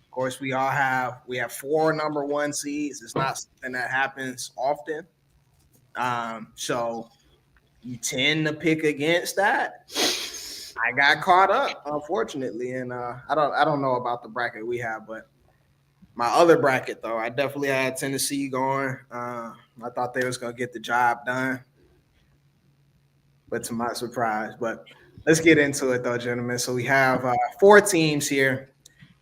Of course, we have 4 number 1 seeds. It's not something that happens often. So you tend to pick against that. I got caught up, unfortunately, and I don't know about the bracket we have, but my other bracket though, I definitely had Tennessee going. I thought they was gonna get the job done, but to my surprise. But let's get into it though, gentlemen. So we have 4 teams here.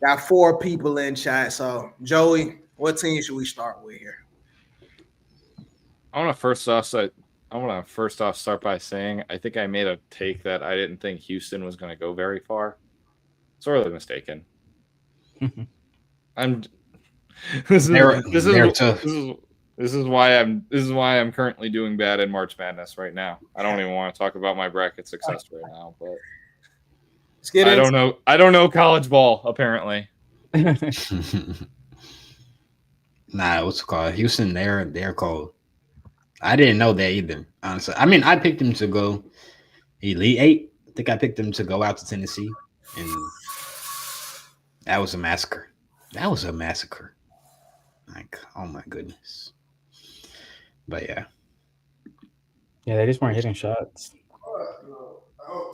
Got 4 people in chat. So Joey, what team should we start with here? I want to first off start by saying I think I made a take that I didn't think Houston was going to go very far. Sorely mistaken. I'm. This is why I'm currently doing bad in March Madness right now. I don't even want to talk about my bracket success right now, but I don't know college ball apparently. Nah, what's it called? Houston, they're cold. I didn't know that either, honestly. I mean, I picked them to go Elite 8. I think I picked them to go out to Tennessee, and that was a massacre. Like, oh my goodness. But yeah. Yeah, they just weren't hitting shots.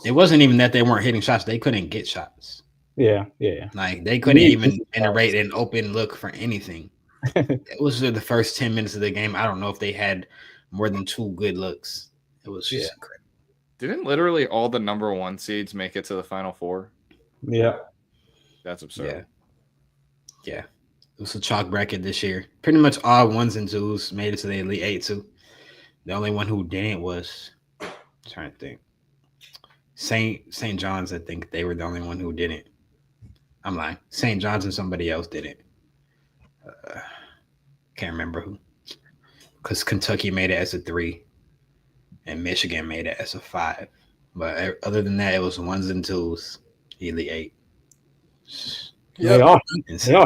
It wasn't even that they weren't hitting shots. They couldn't get shots. Yeah. Like, they couldn't even generate an open look for anything. It was the first 10 minutes of the game. I don't know if they had more than 2 good looks. It was just incredible. Didn't literally all the number 1 seeds make it to the Final Four? Yeah. That's absurd. Yeah. It was a chalk bracket this year. Pretty much all 1s and 2s made it to the Elite 8 too. The only one who didn't was, I'm trying to think, St. John's. I think they were the only one who didn't. I'm lying. St. John's and somebody else didn't. Can't remember who. Because Kentucky made it as a 3 and Michigan made it as a 5. But other than that, it was 1s and 2s, Elite 8. They all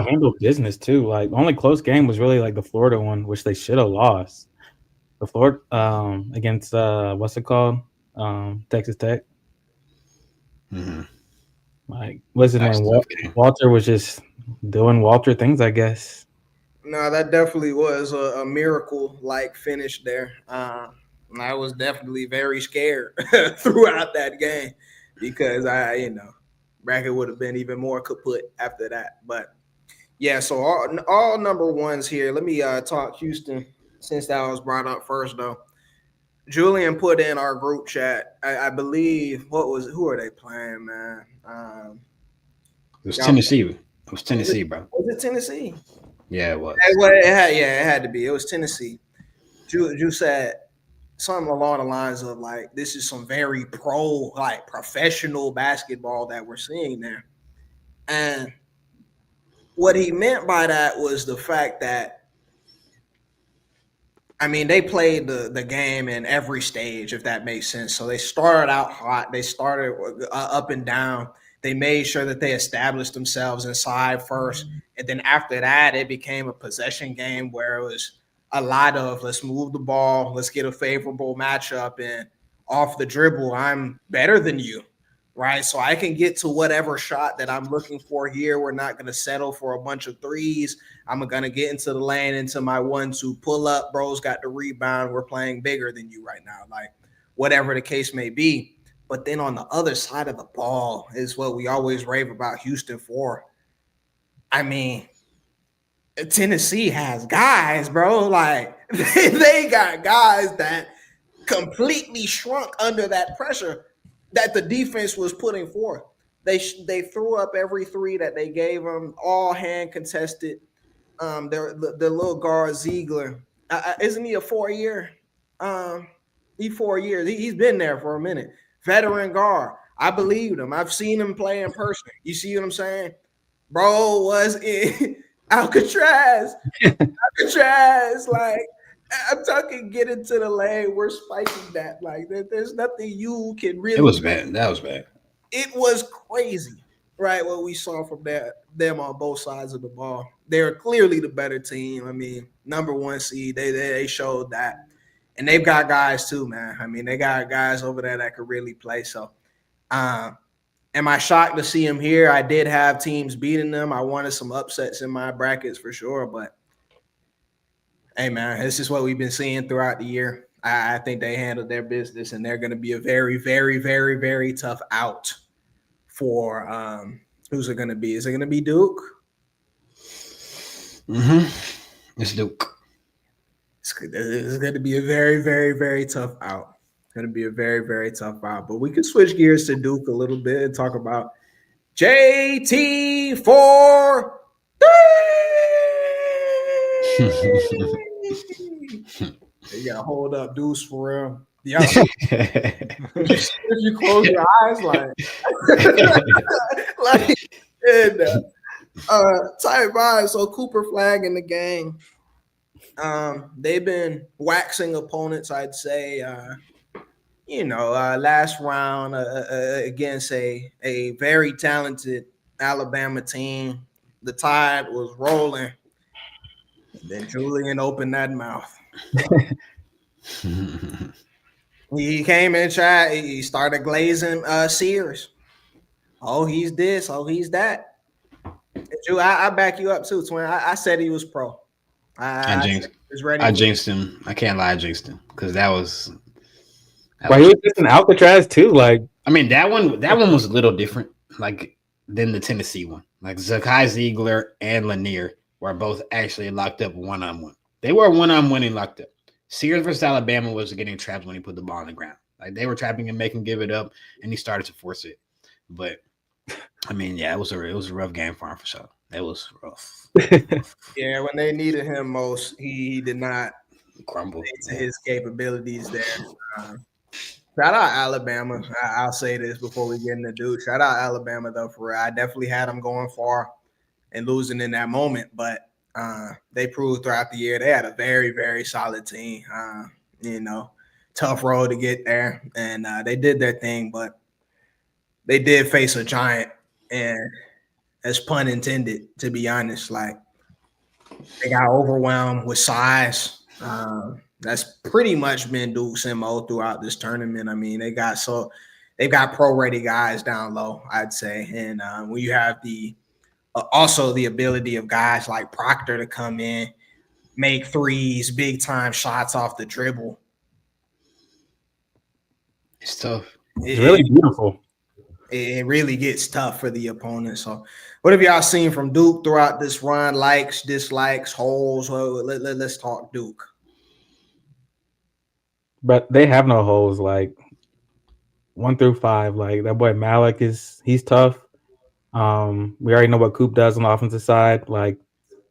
handled business too. Like, the only close game was really like the Florida one, which they should have lost. The Florida against what's it called? Texas Tech. Mm-hmm. Like, what's his name? Walter was just doing Walter things, I guess. No, that definitely was a miracle-like finish there. I was definitely very scared throughout that game because bracket would have been even more kaput after that. But yeah, so all number 1s here. Let me talk Houston since that was brought up first though. Julian put in our group chat. I believe who are they playing, man? It was Tennessee. It was Tennessee, bro. Was it Tennessee? Yeah, it was. It had to be. It was Tennessee. Drew said something along the lines of like, this is some very professional basketball that we're seeing there. And what he meant by that was the fact that, I mean, they played the game in every stage, if that makes sense. So they started out hot. They started up and down. They made sure that they established themselves inside first. And then after that, it became a possession game where it was a lot of let's move the ball, let's get a favorable matchup, and off the dribble, I'm better than you, right? So I can get to whatever shot that I'm looking for here. We're not going to settle for a bunch of threes. I'm going to get into the lane, into my 1-2 pull up. Bro's got the rebound. We're playing bigger than you right now, like whatever the case may be. But then on the other side of the ball is what we always rave about Houston for. I mean, Tennessee has guys, bro. Like they got guys that completely shrunk under that pressure that the defense was putting forth. They threw up every 3 that they gave them, all hand contested. The little guard Ziegler, isn't he a 4-year? He's 4 years. He's been there for a minute. Veteran guard. I believed him. I've seen him play in person. You see what I'm saying? Bro was in Alcatraz. Like I'm talking get into the lane. We're spiking that. Like there's nothing you can really. It was bad. That was bad. It was crazy, right? What we saw from them on both sides of the ball. They're clearly the better team. I mean, number one seed. They showed that, and they've got guys too, man. I mean, they got guys over there that could really play. So, am I shocked to see them here? I did have teams beating them. I wanted some upsets in my brackets for sure, but hey, man, this is what we've been seeing throughout the year. I think they handled their business, and they're going to be a very, very, very, very tough out for who's it going to be? Is it going to be Duke? It's Duke. It's going to be a very, very, very tough out. It's going to be a very, very tough out. But we can switch gears to Duke a little bit and talk about JT for you gotta hold up Deuce for real. Yeah. If you close your eyes, tight vibe. So Cooper Flag in the game. They've been waxing opponents, I'd say. Last round against a very talented Alabama team. The Tide was rolling. And then Julian opened that mouth. He came and tried. He started glazing Sears. Oh, he's this. Oh, he's that. Drew, I back you up too, twin. I said he was pro. I jinxed him. I can't lie, I jinxed him because that was. Well, he was just in Alcatraz too. Like, I mean, that one was a little different, like than the Tennessee one. Like Zakai Ziegler and Lanier were both actually locked up one-on-one. They were one-on-one and locked up. Sears versus Alabama was getting trapped when he put the ball on the ground. Like they were trapping him, making him give it up, and he started to force it. But I mean, yeah, it was a rough game for him for sure. It was rough. Yeah, when they needed him most, he did not crumble to his capabilities there. Shout out Alabama. I'll say this before we get into Duke. Shout out Alabama though, for real. I definitely had them going far and losing in that moment, but they proved throughout the year they had a very, very solid team. Tough road to get there, and they did their thing, but they did face a giant, and as pun intended, to be honest, like they got overwhelmed with size. That's pretty much been Duke's MO throughout this tournament. I mean, they've got pro-ready guys down low, I'd say, and when you have also the ability of guys like Proctor to come in, make threes, big time shots off the dribble. It's tough. It's really beautiful. It really gets tough for the opponent. So what have y'all seen from Duke throughout this run? Likes, dislikes, holes? Well, let's talk Duke. But they have no holes. Like 1 through 5. Like that boy Malik he's tough. We already know what Coop does on the offensive side. Like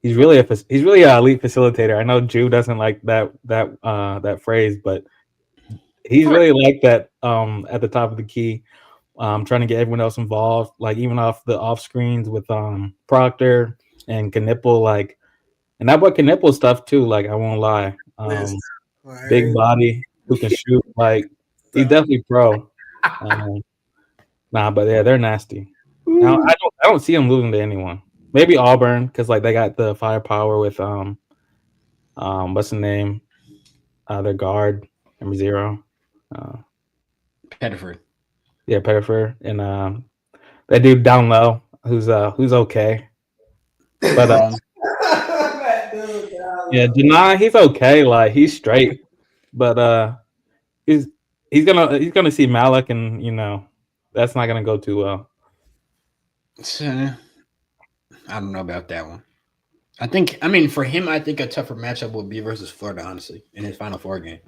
he's really an elite facilitator. I know Drew doesn't like that phrase, but he's really like that at the top of the key. Trying to get everyone else involved, like even off screens with Proctor and Knipple, like, and that boy Knipple stuff too. Like I won't lie, big body who can shoot. Like he's definitely pro. But yeah, they're nasty. Now I don't see them losing to anyone. Maybe Auburn because like they got the firepower with what's the name? Their guard number 0, Pettiford. Yeah, Pettiford, and that dude down low who's okay, but yeah, Janai, he's okay, like he's straight, but he's gonna see Malik, and that's not gonna go too well. I don't know about that one. For him, I think a tougher matchup would be versus Florida, honestly, in his Final Four game.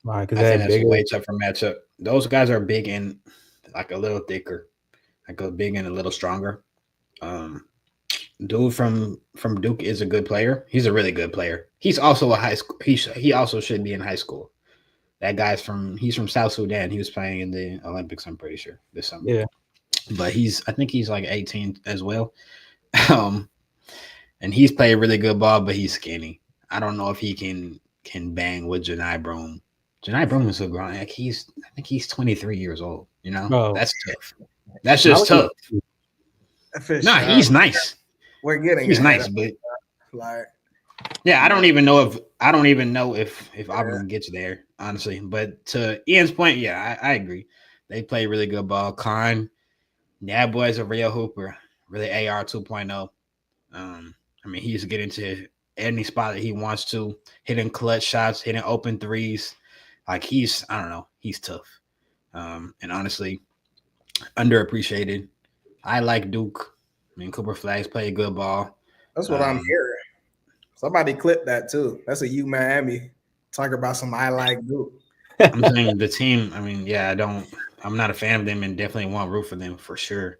Right, because that's a way tougher matchup. Those guys are big and like a little thicker, like a big and a little stronger. Dude from Duke is a good player. He's a really good player. He's also a high school. He also should be in high school. That guy's from South Sudan. He was playing in the Olympics, I'm pretty sure, this summer. Yeah, but I think he's like 18 as well. And he's playing really good ball, but he's skinny. I don't know if he can bang with Janai Broom. Janai Broom is so grown. Like I think he's 23 years old. You know, Oh. that's tough. That's just tough. No, he's nice. We're getting He's ahead nice, of- but like yeah, I don't even know if Auburn gets there, honestly. But to Ian's point, yeah, I agree. They play really good ball. Khan, that boy's a real hooper, really AR 2.0. I mean, he's getting to any spot that he wants to, hitting clutch shots, hitting open threes. Like I don't know, he's tough. And honestly, underappreciated. I like Duke. I mean, Cooper Flags play good ball. that's what I'm hearing. Somebody clip that too. That's a U Miami talk about some I like Duke. I'm saying the team. I mean, yeah, I'm not a fan of them, and definitely won't root for them for sure.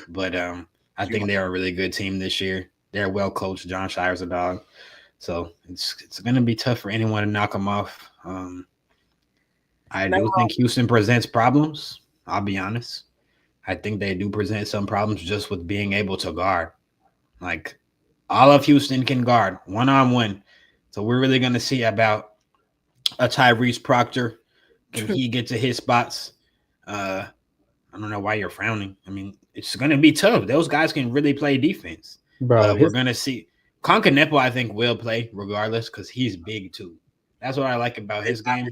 But I think they're a really good team this year. They're well coached. John Shire's a dog, so it's going to be tough for anyone to knock them off. I do think Houston presents problems. I'll be honest. I think they do present some problems just with being able to guard. Like all of Houston can guard 1-on-1. So we're really going to see about a Tyrese Proctor. Can he get to his spots? I don't know why you're frowning. I mean, it's going to be tough. Those guys can really play defense. Bro, We're going to see. Concanepo, I think, will play regardless because he's big too. That's what I like about his game.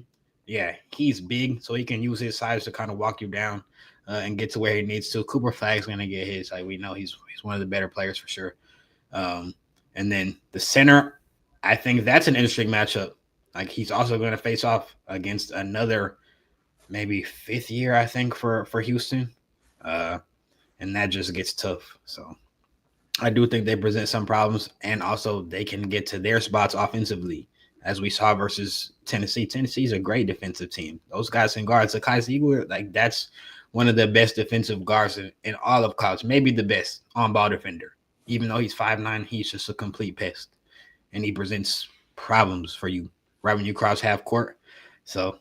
Yeah, he's big, so he can use his size to kind of walk you down and get to where he needs to. Cooper Flag's going to get his. Like we know, he's one of the better players for sure. And then the center, I think that's an interesting matchup. Like he's also going to face off against another maybe fifth year, I think, for Houston. And that just gets tough. So I do think they present some problems, and also they can get to their spots offensively, as we saw versus Tennessee. Tennessee's a great defensive team. Those guys can guard. So Kai Siegler, like that's one of the best defensive guards in all of college, maybe the best on-ball defender. Even though he's 5'9", he's just a complete pest, and he presents problems for you right when you cross half court. So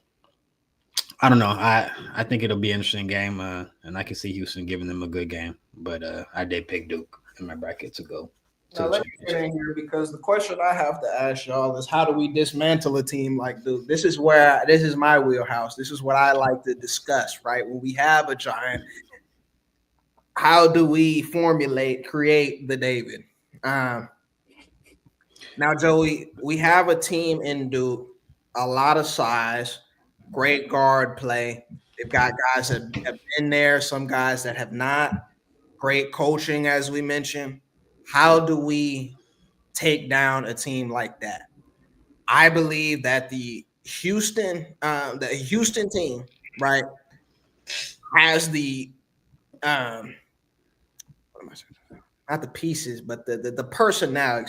I don't know. I think it'll be an interesting game, and I can see Houston giving them a good game. But I did pick Duke in my bracket to go. Now let me get in here because the question I have to ask y'all is how do we dismantle a team like Duke? This is my wheelhouse. This is what I like to discuss, right? When we have a giant, how do we create the David? Now, Joey, we have a team in Duke, a lot of size, great guard play. They've got guys that have been there, some guys that have not. Great coaching, as we mentioned. How do we take down a team like that? I believe that the Houston team, right, has the not the pieces, but the personnel,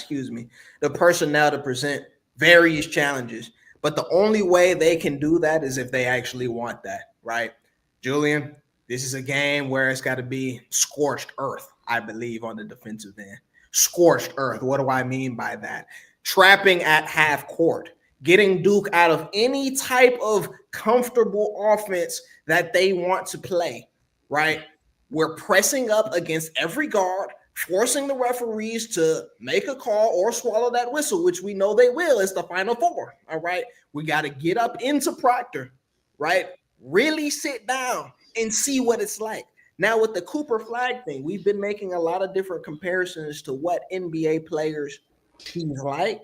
the personnel to present various challenges. But the only way they can do that is if they actually want that, right? Julian, this is a game where it's got to be scorched earth, I believe, on the defensive end. Scorched earth. What do I mean by that? Trapping at half court, getting Duke out of any type of comfortable offense that they want to play, right? We're pressing up against every guard, forcing the referees to make a call or swallow that whistle, which we know they will. It's the Final Four, all right? We got to get up into Proctor, right? Really sit down and see what it's like. Now with the Cooper Flag thing, we've been making a lot of different comparisons to what NBA players he's like,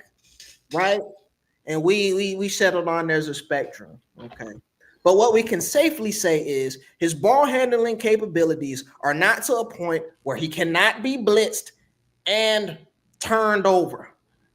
right? And we settled on there's a spectrum, okay? But what we can safely say is his ball handling capabilities are not to a point where he cannot be blitzed and turned over.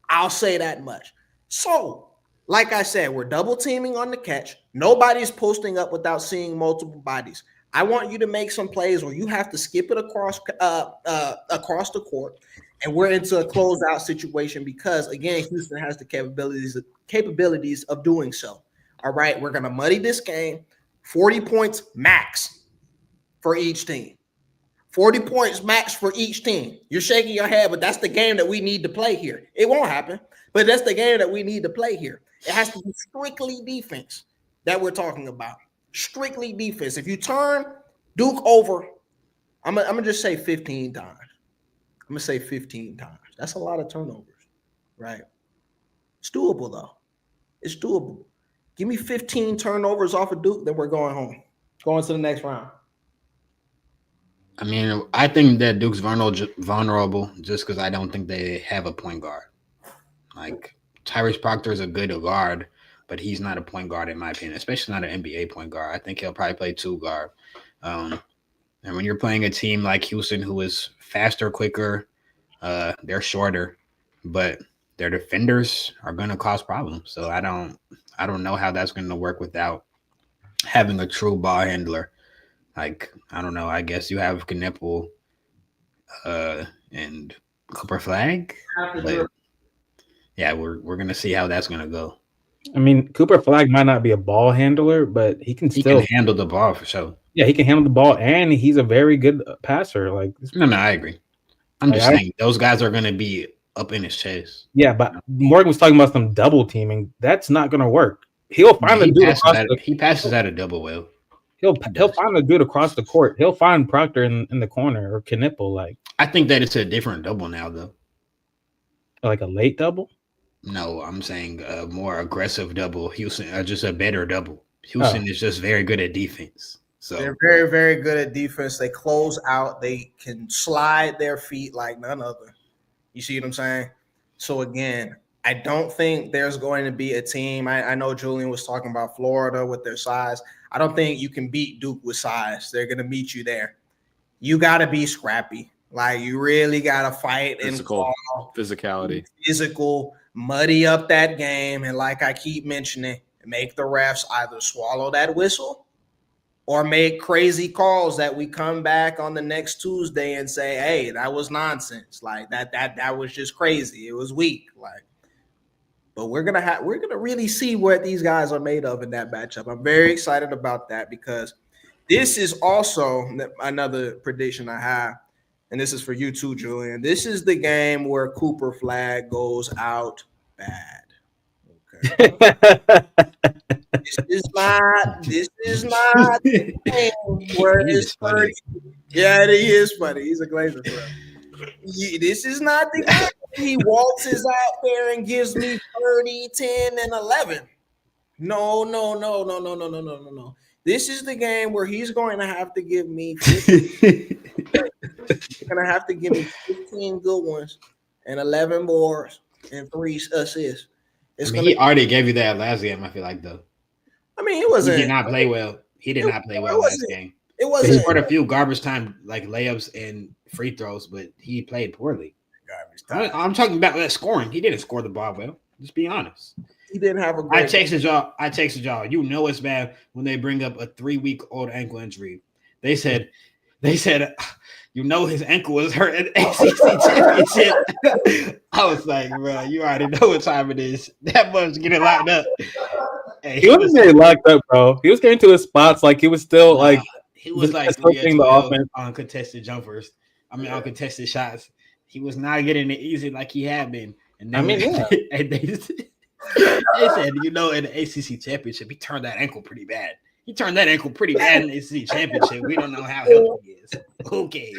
I'll say that much. So, like I said, we're double teaming on the catch. Nobody's posting up without seeing multiple bodies. I want you to make some plays where you have to skip it across the court, and we're into a closeout situation because, again, Houston has the capabilities of doing so. All right, we're going to muddy this game. 40 points max for each team. 40 points max for each team. You're shaking your head, but that's the game that we need to play here. It won't happen, but that's the game that we need to play here. It has to be strictly defense that we're talking about. Strictly defense. If you turn Duke over, I'm gonna just say 15 times. I'm gonna say 15 times. That's a lot of turnovers, right? It's doable though. It's doable. Give me 15 turnovers off of Duke, then we're going home. Going to the next round. I mean, I think that Duke's vulnerable just because I don't think they have a point guard. Like Tyrese Proctor is a good guard, but he's not a point guard in my opinion, especially not an NBA point guard. I think he'll probably play two guard. And when you're playing a team like Houston, who is faster, quicker, they're shorter, but their defenders are going to cause problems. So I don't know how that's going to work without having a true ball handler. Like, I don't know. I guess you have Knipple and Cooper Flag. But yeah, we're gonna see how that's gonna go. I mean, Cooper Flag might not be a ball handler, but he can handle the ball for sure. Yeah, he can handle the ball, and he's a very good passer. Like, no, I agree. I'm just saying those guys are gonna be up in his chest. Yeah, but Morgan was talking about some double teaming. That's not gonna work. He'll find the dude he passes out a double well. He'll find a dude across the court. He'll find Proctor in the corner or Knipple. Like, I think that it's a different double now, though. Like a late double? No, I'm saying a more aggressive double. Houston, just a better double. Houston is just very good at defense. So they're very, very good at defense. They close out. They can slide their feet like none other. You see what I'm saying? So again, I don't think there's going to be a team. I know Julian was talking about Florida with their size. I don't think you can beat Duke with size. They're going to meet you there. You got to be scrappy. Like, you really got to fight and physicality. Physical, muddy up that game. And like I keep mentioning, make the refs either swallow that whistle or make crazy calls that we come back on the next Tuesday and say, hey, that was nonsense. Like, that was just crazy. It was weak. Like, but we're gonna really see what these guys are made of in that matchup. I'm very excited about that because this is also another prediction I have, and this is for you too, Julian. This is the game where Cooper Flag goes out bad. Okay. This is not the game where it's funny. Yeah, it is funny. He's a Glazer fan. This is not the game. He waltzes out there and gives me 30, 10, and 11. No. This is the game where he's going to have to give me 15. He's going to have to give me 15 good ones and 11 boards and 3 assists. He already gave you that last game, I feel like, though. I mean, it wasn't. He did not play well. Last game. It wasn't. He scored a few garbage time, like layups and free throws, but he played poorly. I'm talking about that scoring. He didn't score the ball well. Just be honest. He didn't have a great I texted y'all. You know it's bad when they bring up a 3-week-old ankle injury. They said, you know his ankle was hurt at the ACC championship. I was like, bro, you already know what time it is. That much getting locked up. Hey, he wasn't getting locked up, bro. He was getting to his spots like he was still he was like the offense on contested jumpers. I mean, on contested shots. He was not getting it easy like he had been. And then and they said, you know, in the ACC championship, he turned that ankle pretty bad. He turned that ankle pretty bad in the ACC championship. We don't know how healthy he is. Okay.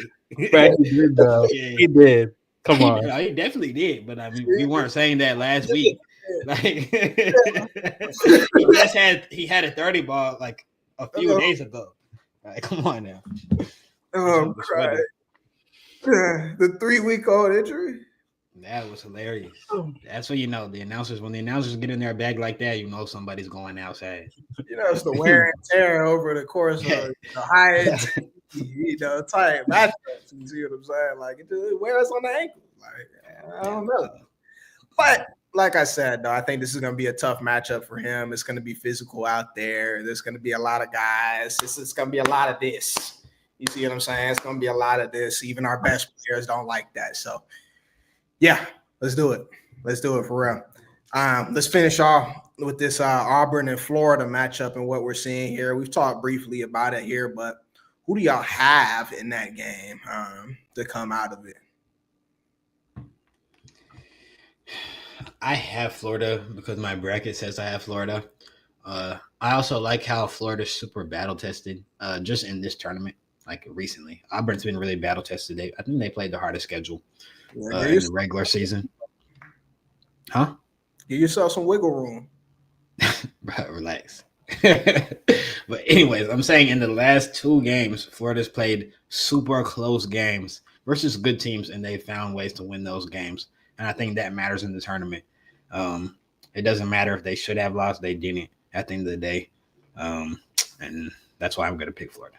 Right, he did, though. Yeah. He did. Come on. He definitely did. But I mean, we weren't saying that last week. Like he had a 30 ball like a few days ago. Like, come on now. Oh, cry. The 3-week-old injury. That was hilarious. That's what you know. When the announcers get in their bag like that, you know somebody's going outside. You know, it's the wear and tear over the course of the high, tight matchups. You see what I'm saying? Like, it wears on the ankle. Like, I don't know. But like I said, though, I think this is going to be a tough matchup for him. It's going to be physical out there. There's going to be a lot of guys. It's going to be a lot of this. You see what I'm saying? It's going to be a lot of this. Even our best players don't like that. So, yeah, let's do it. Let's do it for real. Let's finish off with this Auburn and Florida matchup and what we're seeing here. We've talked briefly about it here, but who do y'all have in that game to come out of it? I have Florida because my bracket says I have Florida. I also like how Florida's super battle tested just in this tournament, like recently. Auburn's been really battle tested. I think they played the hardest schedule in the regular season. Huh? Give yourself some wiggle room. Bro, relax. But anyways, I'm saying in the last 2 games, Florida's played super close games versus good teams, and they found ways to win those games. And I think that matters in the tournament. It doesn't matter if they should have lost; they didn't at the end of the day, and that's why I'm going to pick Florida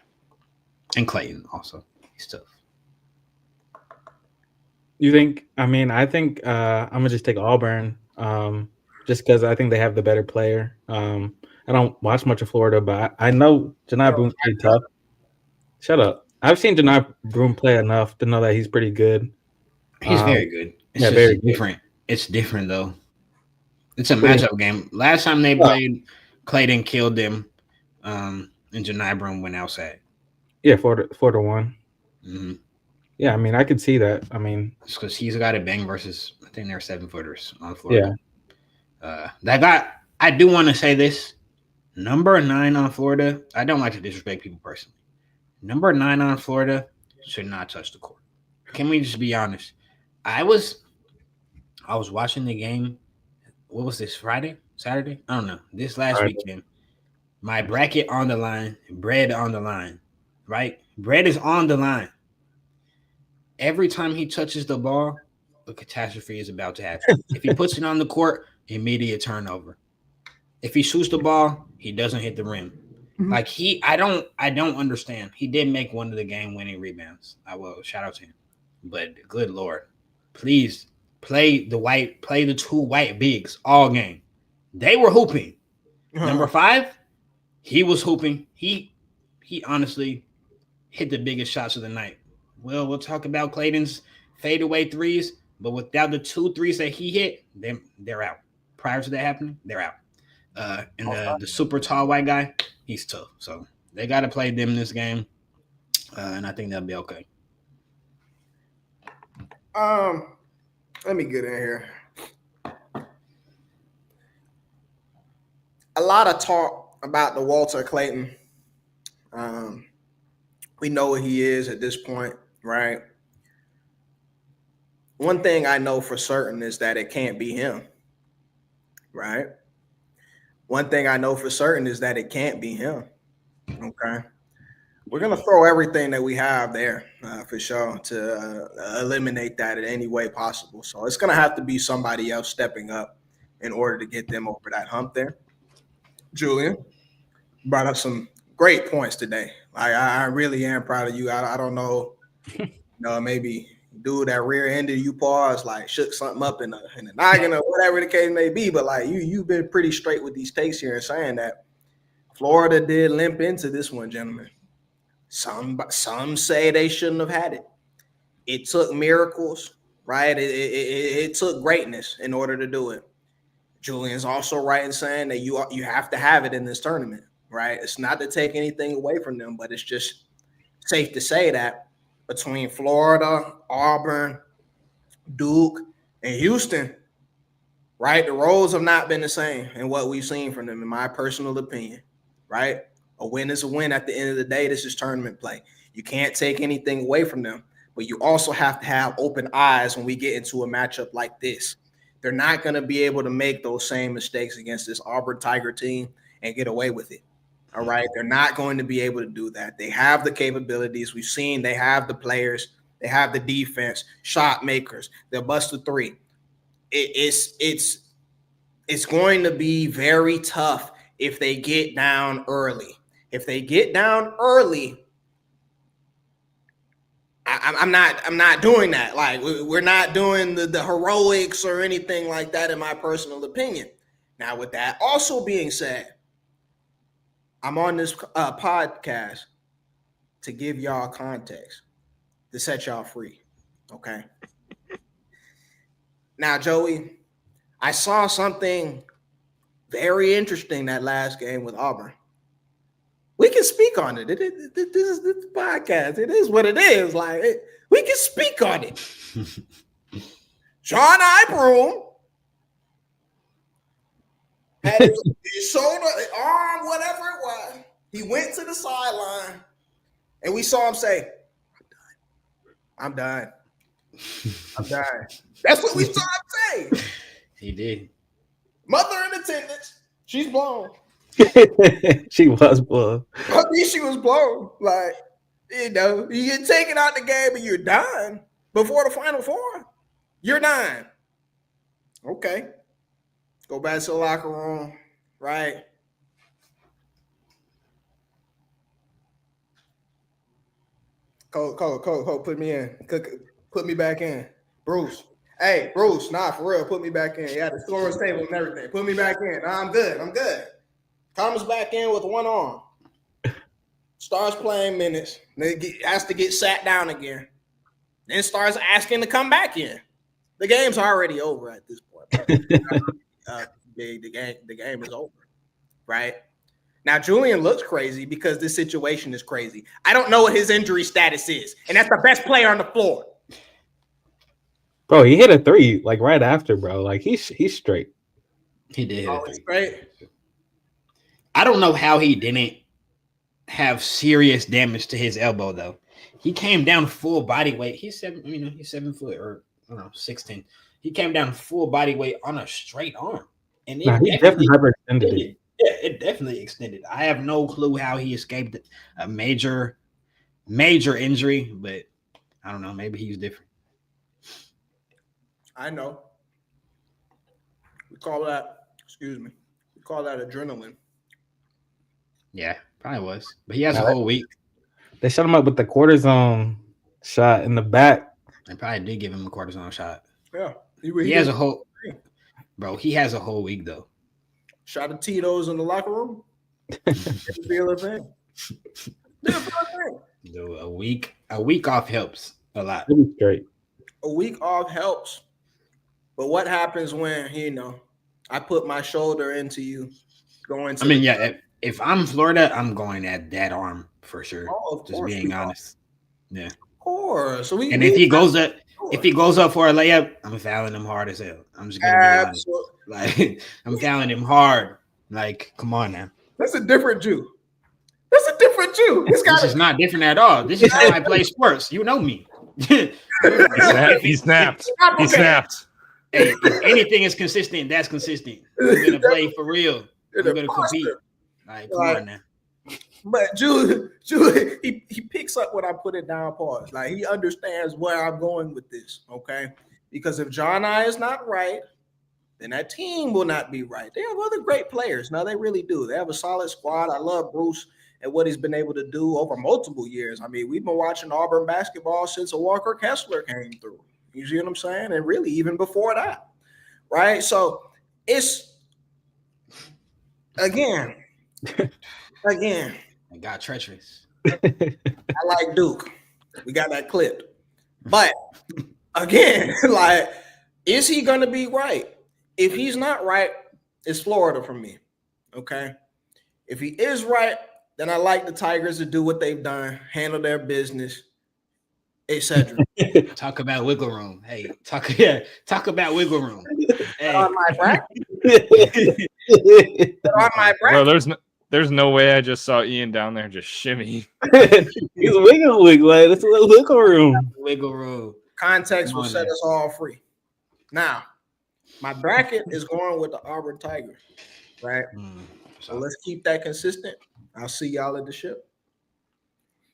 and Clayton. Also, he's tough. You think? I mean, I think I'm gonna just take Auburn, just because I think they have the better player. I don't watch much of Florida, but I know Janai Broome's pretty tough. Shut up. I've seen Janai Broome play enough to know that he's pretty good. He's very good. It's yeah, just very good. different. It's different though. It's a matchup game. Last time they played, Clayton killed them, and Janai Broome went outside. Yeah, 4-1. Mm-hmm. Yeah, I mean, I could see that. I mean, it's because he's got a bang versus I think they're 7-footers on Florida. Yeah. That guy. I do want to say this. Number 9 on Florida. I don't like to disrespect people personally. Number 9 on Florida should not touch the court. Can we just be honest? I was watching the game. What was this? Friday? Saturday? I don't know. This last weekend. My bracket on the line. Bread on the line. Right? Bread is on the line. Every time he touches the ball, a catastrophe is about to happen. If he puts it on the court, immediate turnover. If he shoots the ball, he doesn't hit the rim. Mm-hmm. Like I don't understand. He did make one of the game-winning rebounds. I will shout out to him. But good Lord, please play the 2 white bigs all game. They were hooping. Number 5, he was hooping. He honestly hit the biggest shots of the night. Well, we'll talk about Clayton's fadeaway threes, but without the 2 threes that he hit, they're out. Prior to that happening, they're out. And the super tall white guy, he's tough. So they got to play them this game, and I think they'll be okay. Let me get in here. A lot of talk about the Walter Clayton. We know what he is at this point, right? One thing I know for certain is that it can't be him, right? One thing I know for certain is that it can't be him, okay? We're going to throw everything that we have there for sure to eliminate that in any way possible. So it's going to have to be somebody else stepping up in order to get them over that hump there. Julian brought up some great points today. I really am proud of you. I don't know, maybe dude that rear-ended you pause, like shook something up in the noggin or whatever the case may be. But like you've been pretty straight with these takes here and saying that Florida did limp into this one, gentlemen. Some say they shouldn't have had it. It took miracles, right? It took greatness in order to do it. Julian's also right in saying that you have to have it in this tournament, right? It's not to take anything away from them, but it's just safe to say that between Florida, Auburn, Duke, and Houston, right? The roles have not been the same in what we've seen from them, in my personal opinion, right? A win is a win at the end of the day. This is tournament play. You can't take anything away from them, but you also have to have open eyes when we get into a matchup like this. They're not going to be able to make those same mistakes against this Auburn Tiger team and get away with it. All right. They're not going to be able to do that. They have the capabilities. We've seen they have the players. They have the defense, shot makers. They'll bust the 3. It's going to be very tough if they get down early. If they get down early, I'm not doing that. Like we're not doing the heroics or anything like that, in my personal opinion. Now, with that also being said, I'm on this podcast to give y'all context, to set y'all free. Okay. Now, Joey, I saw something very interesting that last game with Auburn. We can speak on it. This is the podcast. It is what it is. Like we can speak on it. John Broome had his shoulder, arm, whatever it was. He went to the sideline, and we saw him say, "I'm done. I'm done." That's what we saw him say. He did. Mother in attendance. She's blown. She was blown. I mean, she was blown. Like, you know, you get taken out the game and you're done before the Final Four. You're done. Okay. Go back to the locker room, right? Cole, put me in. Put me back in. Bruce. Hey, Bruce, nah, for real, put me back in. Yeah, the scorer's table and everything. Put me back in. Nah, I'm good. Comes back in with one arm. Starts playing minutes. Then has to get sat down again. Then starts asking to come back in. The game's already over at this point. The game is over, right? Now, Julian looks crazy because this situation is crazy. I don't know what his injury status is, and that's the best player on the floor. Bro, he hit a 3 like right after, bro. Like he's straight. He did. Oh, it's great. I don't know how he didn't have serious damage to his elbow though. He came down full body weight. He's 7 foot or I don't know, 6'10". He came down full body weight on a straight arm, and He definitely hyperextended it. Yeah, it definitely extended. I have no clue how he escaped a major injury, but I don't know. Maybe he's different. I know. We call that adrenaline. Yeah, probably was. But he has a whole week. They shut him up with the cortisone shot in the back. They probably did give him a cortisone shot. Yeah. He has a whole bro. He has a whole week though. Shot of Tito's in the locker room. Feel a thing. Dude, a week off helps a lot. Straight. A week off helps. But what happens when, I put my shoulder into you going to if I'm Florida, I'm going at that arm for sure. Oh, just being honest. Yeah. Of course. So if he goes up for a layup, I'm fouling him hard as hell. I'm just gonna be honest. Like I'm fouling him hard. Like, come on now. That's a different Jew. This is not different at all. This is how I play sports. You know me. He snapped. He snapped. Hey, if anything is consistent, that's consistent. We're gonna play for real. We're gonna compete. Like, come on now. But Julie, he picks up when I put it down. Pause. Like he understands where I'm going with this. Okay, because if John I is not right, then that team will not be right. They have other great players. Now they really do. They have a solid squad. I love Bruce and what he's been able to do over multiple years. I mean, we've been watching Auburn basketball since Walker Kessler came through. You see what I'm saying? And really, even before that, right? So it's again. It got treacherous. I like Duke. We got that clipped. But again, like, is he going to be right? If he's not right, it's Florida for me. Okay. If he is right, then I like the Tigers to do what they've done, handle their business, etc. Talk about wiggle room. Hey, talk about wiggle room. Hey. On my bracket. On my bracket. Bro, there's no way I just saw Ian down there just shimmy. He's wiggling like it's a little wiggle room. Wiggle room. Context will set us all free. Now, my bracket is going with the Auburn Tigers, right? So let's keep that consistent. I'll see y'all at the ship.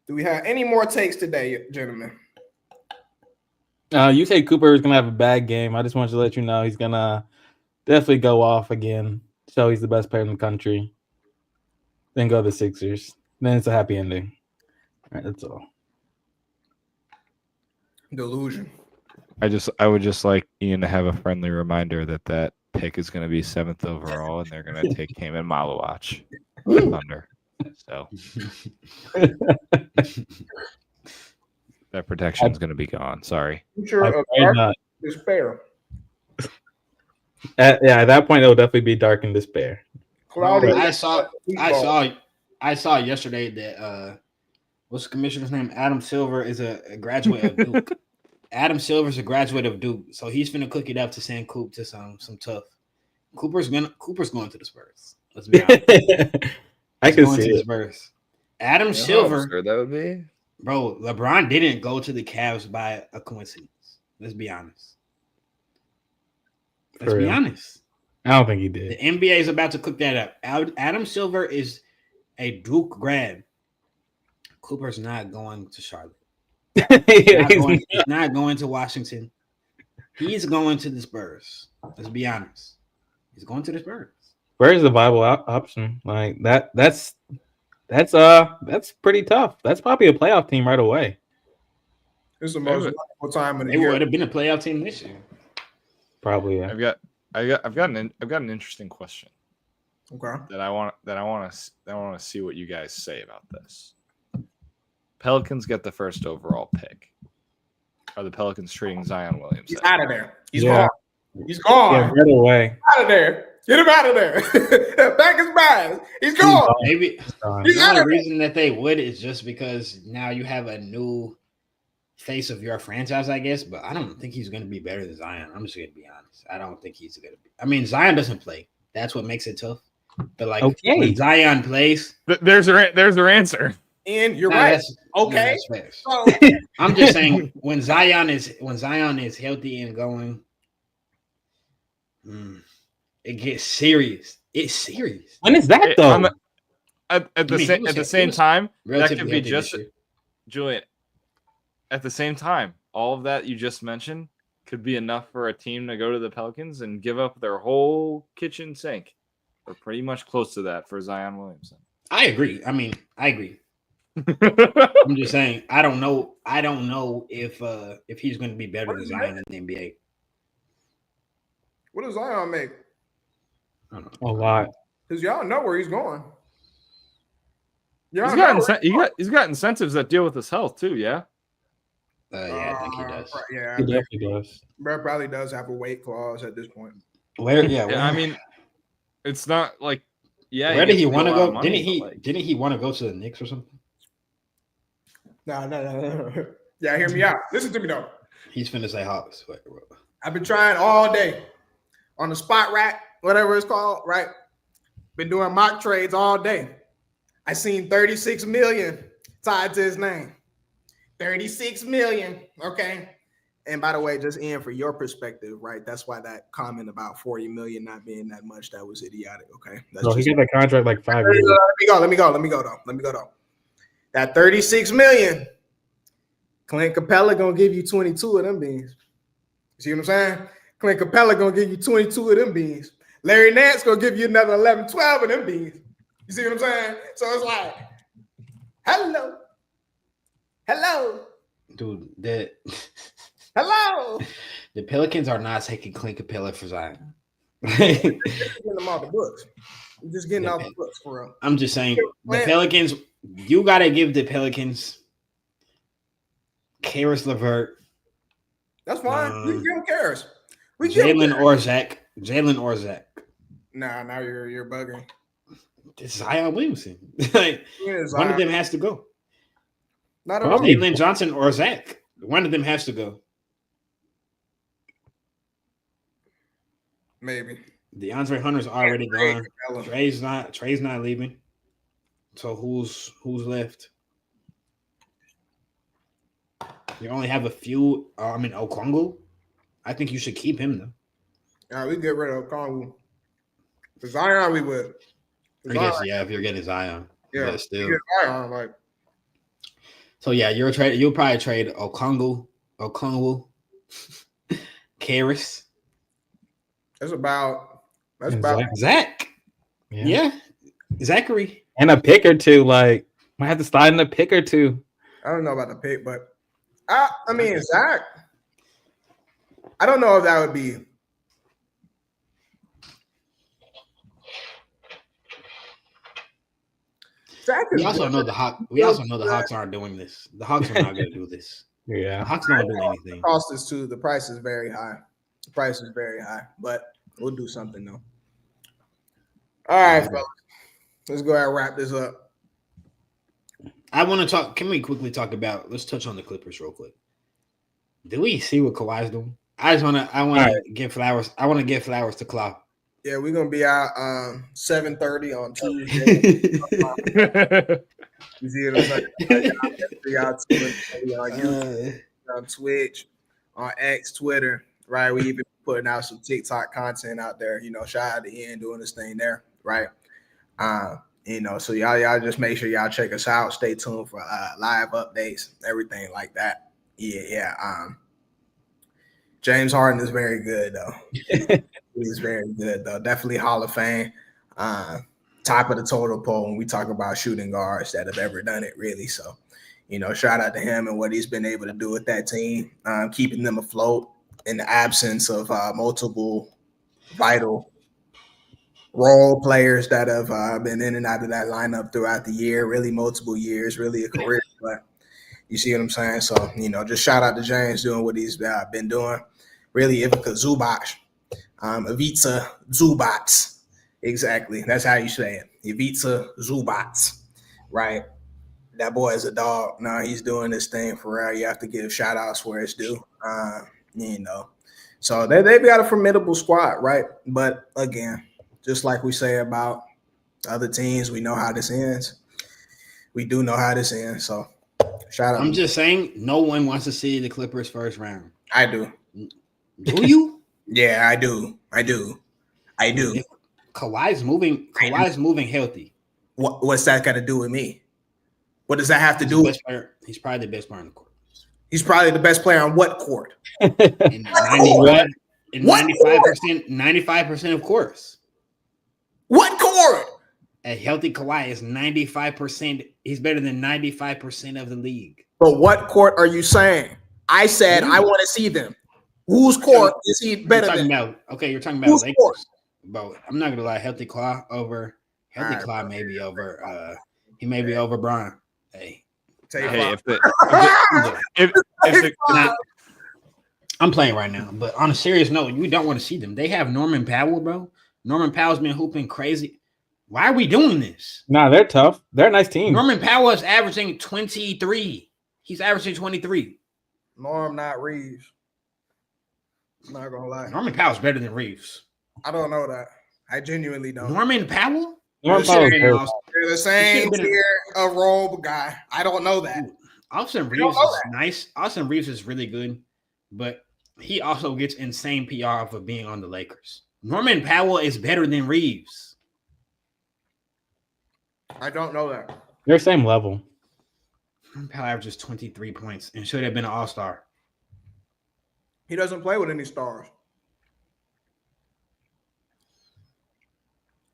Do we have any more takes today, gentlemen? You say Cooper is gonna have a bad game. I just want to let you know he's gonna definitely go off again. So he's the best player in the country. Then go to the Sixers. Then it's a happy ending. All right, that's all. Delusion. I would just like Ian to have a friendly reminder that pick is going to be 7th overall, and they're going to take Cayman Malawach, the Thunder. So that protection is going to be gone. Sorry. Future of dark despair. At that point, it will definitely be dark and despair. Cloudy. I saw yesterday that what's the commissioner's name? Adam Silver is a graduate of Duke. Adam Silver's a graduate of Duke, so he's finna cook it up to send Coop to some tough. Cooper's going to the Spurs. Let's be honest. I can see the Spurs. Adam Silver. Sure that would be. Bro, LeBron didn't go to the Cavs by a coincidence. Let's be honest. Let's be honest. I don't think he The did. NBA is about to cook that up. Adam Silver is a Duke grad. Cooper's not going to Charlotte. He's not going to Washington. He's going to the Spurs. Let's be honest. He's going to the Spurs. Where's the viable option? Like that. That's pretty tough. That's probably a playoff team right away. It's the most wonderful time of the They year. would have been a playoff team this year. Probably. Yeah. I've got an interesting question Okay. that I want to see what you guys say about this. Pelicans get the first overall pick. Are the Pelicans trading Zion Williamson? He's out of there. He's Yeah. gone. He's gone. Yeah, right away. Out of there. Get him out of there. Back his bags. He's gone. Maybe He's the out only of there. reason that they would is just because now you have a new face of your franchise, I guess. But I don't think he's going to be better than Zion. I'm just going to be honest. I don't think he's going to be. I mean, Zion doesn't play. That's what makes it tough. But like when Zion plays, There's their answer. And you're nah, right. that's- Okay. nah, that's fair. So I'm just saying when Zion is healthy and going, it gets serious. It's serious. When is that though? At the same time, that could be healthy just this year. Julian. At the same time, all of that you just mentioned could be enough for a team to go to the Pelicans and give up their whole kitchen sink, or pretty much close to that for Zion Williamson. I agree. I mean, I agree. I'm just saying. I don't know if he's going to be better than Zion in the NBA. what does Zion make? I don't know. A lot. Because y'all know where he's going. He's got incentives that deal with his health too. Yeah. Yeah, I think he does. Yeah, He definitely does. Brett probably does have a weight clause at this point. Where? Yeah. Yeah, I mean, it's not like where did he want to a lot of go? money, Didn't he want to go to the Knicks or something? No. Yeah, hear me out. Listen to me though. He's finna say Hawks. Wait. I've been trying all day on the spot rack, whatever it's called, right? Been doing mock trades all day. I seen 36 million tied to his name. 36 million. Okay. And by the way, just in for your perspective, right? That's why that comment about 40 million not being that much, that was idiotic. Okay. That's So he got that contract like 5 years. Let me go though. That 36 million. Clint Capella gonna give you 22 of them beans. You see what I'm saying? Clint Capella gonna give you 22 of them beans. Larry Nance gonna give you another 11, 12 of them beans. You see what I'm saying? So it's like, hello, Dude, hello. the Pelicans are not taking Clint Capella for Zion. Getting them off the books. I'm just getting off the books for real. I'm just saying the Pelicans. You gotta give the Pelicans Karis LeVert, That's fine. We give them cares. We give Jalen them or Zach. Nah, now you're bugging. This is Zion Williamson. Like, one of them has to go. Not Oh. Jalen Johnson or Zach. One of them has to go. maybe. DeAndre Hunter's already gone. Capella. Trey's not leaving. So who's left? You only have a few. Okongwu. I think you should keep him though. Yeah, we get rid of Okongwu. For Zion, we would. For I guess Zion, yeah, if you're getting Zion. yeah, But still. we get Zion, like So yeah, you'll probably trade Okongwu, Karis, that's about And Zach. Yeah. Zachary. And a pick or two. Like, might have to slide in a pick or two. I don't know about the pick, but I mean Zach. I don't know if that would be. Zach is We also know the Hawks aren't doing this. The Hawks are not going to do this. The Yeah. Hawks don't do anything. cost is too. The price is very high. The price is very high, but we'll do something though. All right, fellas. Let's go ahead and wrap this up. I want to talk. Can we quickly talk about? Let's touch on the Clippers real quick. Do we see what Kawhi's doing? I want to give flowers. I want to give flowers to Klopp. Yeah, we're gonna be out 7:30 on Tuesday. You see what I'm saying? Be out on YouTube, on Twitch, on X, Twitter. right? We even putting out some TikTok content out there. Shout out to Ian doing this thing there, right? So y'all just make sure y'all check us out. Stay tuned for live updates, everything like that. Yeah. James Harden is very good though. He's very good though. Definitely Hall of Fame. Top of the total poll when we talk about shooting guards that have ever done it, really. So, shout out to him and what he's been able to do with that team, keeping them afloat in the absence of multiple vital role players that have been in and out of that lineup throughout the year, really multiple years, really a career. But you see what I'm saying? So, just shout out to James doing what he's been doing. Really, Ivica Zubac, Ivica Zubac. Exactly. That's how you say it. Ivica Zubac, right? That boy is a dog. No, he's doing this thing for real. You have to give shout outs where it's due. So they've got a formidable squad, right? But again, just like we say about other teams, we know how this ends. We do know how this ends. So shout out. I'm just saying, no one wants to see the Clippers first round. I do. Do you? Yeah, I do. If Kawhi's moving healthy. What's that got to do with me? What does that have to do with? He's probably the best player on the court. He's probably the best player on what court? In 95%, 95% of course. What court? A healthy Kawhi is 95%. He's better than 95% of the league. But what court are you saying? I said I want to see them. Whose court is he better than? You're talking about Lakers. Court? But I'm not gonna lie, healthy Claw may be over. He may be over Bron. Hey, I'm playing right now, but on a serious note, you don't want to see them. They have Norman Powell, bro. Norman Powell's been hooping crazy. Why are we doing this? Nah, they're tough. They're a nice team. Norman Powell is averaging 23. He's averaging 23. Norm, not Reeves. I'm not gonna lie. Norman Powell's better than Reeves. I don't know that. I genuinely don't. Norman Powell? They're the same tier of role guy. I don't know that. Austin Reeves is nice. Austin Reeves is really good, but he also gets insane PR for being on the Lakers. Norman Powell is better than Reeves. I don't know that. They're same level. Norman Powell averages 23 points and should have been an all-star. He doesn't play with any stars.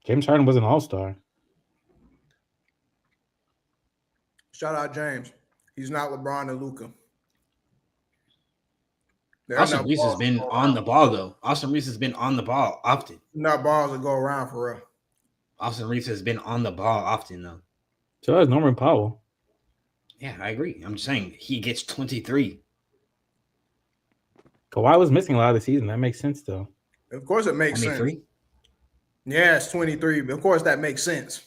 James Harden was an all-star. Shout out James. He's not LeBron and Luka. Austin Reeves has been on the ball, though. Austin Reeves has been on the ball often. Not balls that go around for real. Austin Reeves has been on the ball often, though. So has Norman Powell. Yeah, I agree. I'm just saying he gets 23. Kawhi was missing a lot of the season. That makes sense, though. Of course it makes sense. Yeah, it's 23. But of course that makes sense.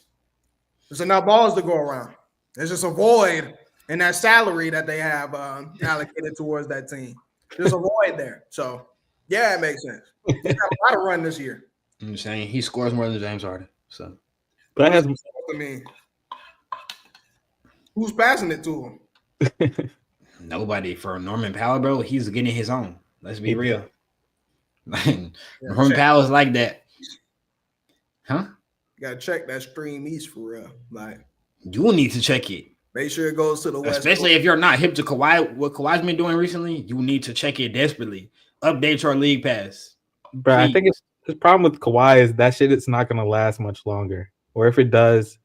There's enough balls to go around. There's just a void in that salary that they have allocated towards that team. There's a void there. So, yeah, it makes sense. He's got a lot of run this year. I'm just saying he scores more than James Harden. So, but who's passing it to him? Nobody. For Norman Powell, bro, he's getting his own. Let's be real. Norman Powell is like that. Huh? You gotta check that Stream East for real. Like, you need to check it. Make sure it goes to the West. Especially if you're not hip to Kawhi, what Kawhi's been doing recently, you need to check it desperately. Update your league pass. Bro, I think the problem with Kawhi is that shit is not gonna last much longer. Or if it does,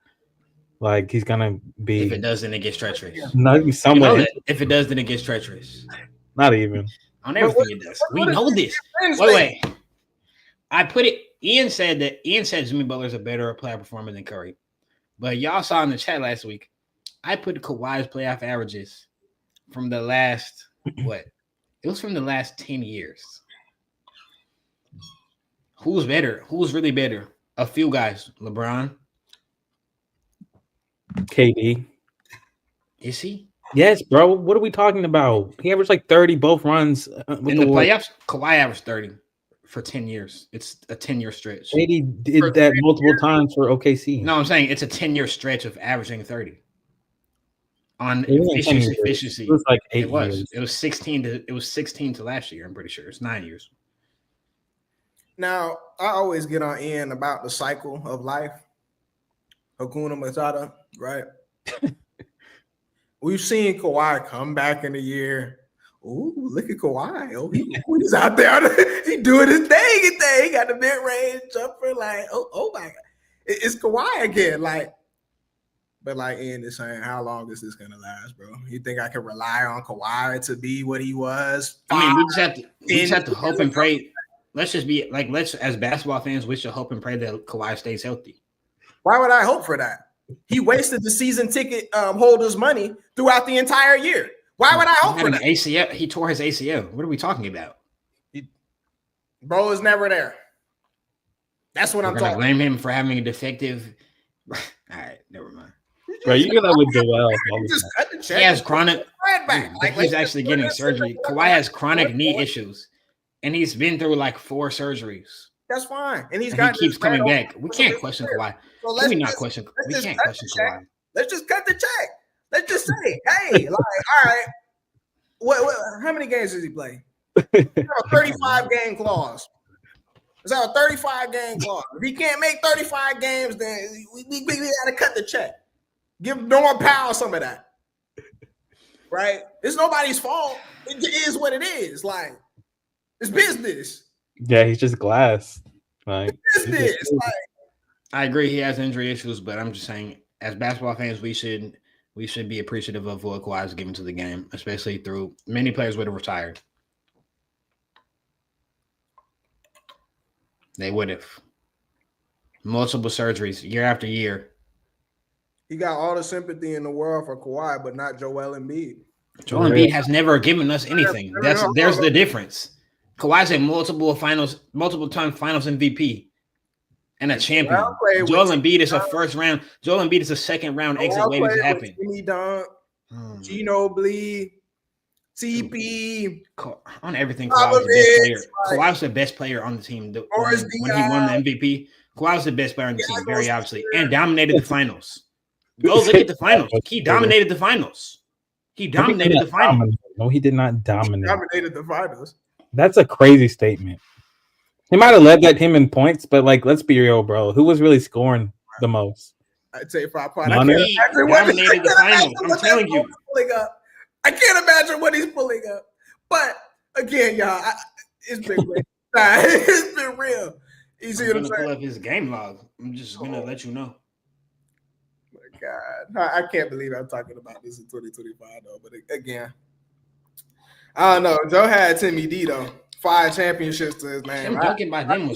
like he's gonna be. If it does, then it gets treacherous. Not somewhere. You know if it does, then it gets treacherous. Not even. On everything it does. We know this. Wait. I put it. Ian said Jimmy Butler's a better player performer than Curry. But y'all saw in the chat last week, I put Kawhi's playoff averages from the last, what? It was from the last 10 years. Who's better? Who's really better? A few guys. LeBron. KD. Is he? Yes, bro. What are we talking about? He averaged like 30 both runs. In the playoffs, Kawhi averaged 30 for 10 years. It's a 10-year stretch. KD did that multiple times for OKC. No, I'm saying it's a 10-year stretch of averaging 30. on It wasn't 10 years. efficiency. It was like 8 It was. years. It was 16 to last year. I'm pretty sure it's 9 years. Now, I always get on Ian about the cycle of life. Hakuna Matata, right? We've seen Kawhi come back in the year. Ooh, look at Kawhi. Oh, he's out there. He doing his thing. He got the mid-range jumper. Like, oh my God. It's Kawhi again. Like, but like Ian is saying, how long is this gonna last, bro? You think I can rely on Kawhi to be what he was? I mean, we just have to hope and pray. Let's just be like, as basketball fans, we should hope and pray that Kawhi stays healthy. Why would I hope for that? He wasted the season ticket holders' money throughout the entire year. Why would I hope for that? ACL. He tore his ACL. What are we talking about? Bro is never there. That's what I'm talking. Blame him for having a defective. All right, never mind. Bro, you get that with Joel. Just cut the check. He has chronic. Back. Like, he's actually getting surgery. Kawhi has chronic knee issues, and he's been through like 4 surgeries. That's fine, and he keeps coming back. We can't question Kawhi. So We can't question Kawhi. Let's just cut the check. Let's just say, hey, like, all right, what? How many games does he play? A 35-game clause. Is that a 35-game clause? If he can't make 35 games, then we got to cut the check. Give Norman Powell some of that. Right? It's nobody's fault. It is what it is. Like, it's business. Yeah, he's just glass. Like, business. Like, I agree he has injury issues, but I'm just saying, as basketball fans, we should be appreciative of what Kawhi is giving to the game, especially through many players would have retired. They would have. Multiple surgeries year after year. He got all the sympathy in the world for Kawhi, but not Joel Embiid. Joel Embiid has never given us anything. There's the difference. Kawhi's a multiple-time Finals MVP and a champion. Joel Embiid is a first round. Joel Embiid is a second round exit waiting to happen. Jimmy Dunk, Gino Blee, CP, on everything. Kawhi was the best player on the team when he won the MVP. Kawhi was the best player on the team, very obviously, and dominated the finals. Go look at the finals. He dominated the finals. No, he did not dominate. He dominated the finals. That's a crazy statement. He might have led him in points, but like, let's be real, bro. Who was really scoring the most? I'd say 5 points. He dominated the finals. I'm telling you. I can't imagine what he's pulling up. But again, y'all, it's been real. It's been real. You see what I'm saying? Pull up his game log. I'm just gonna let you know. My God, I can't believe I'm talking about this in 2025 though. But again, I don't know. Joe had Timmy D though. 5 championships to his name. Tim Duncan by then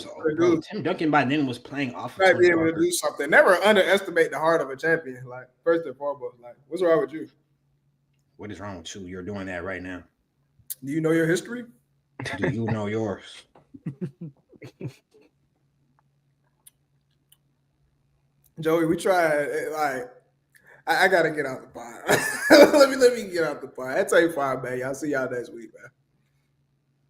was playing off. Might be able to do something. Never underestimate the heart of a champion. Like, first and foremost, like, what's wrong with you? What is wrong with you? You're doing that right now. Do you know your history? Do you know yours? Joey, we tried. Like, I gotta get out the pod. let me get out the pod. That's A5, man. Y'all see y'all next week, man.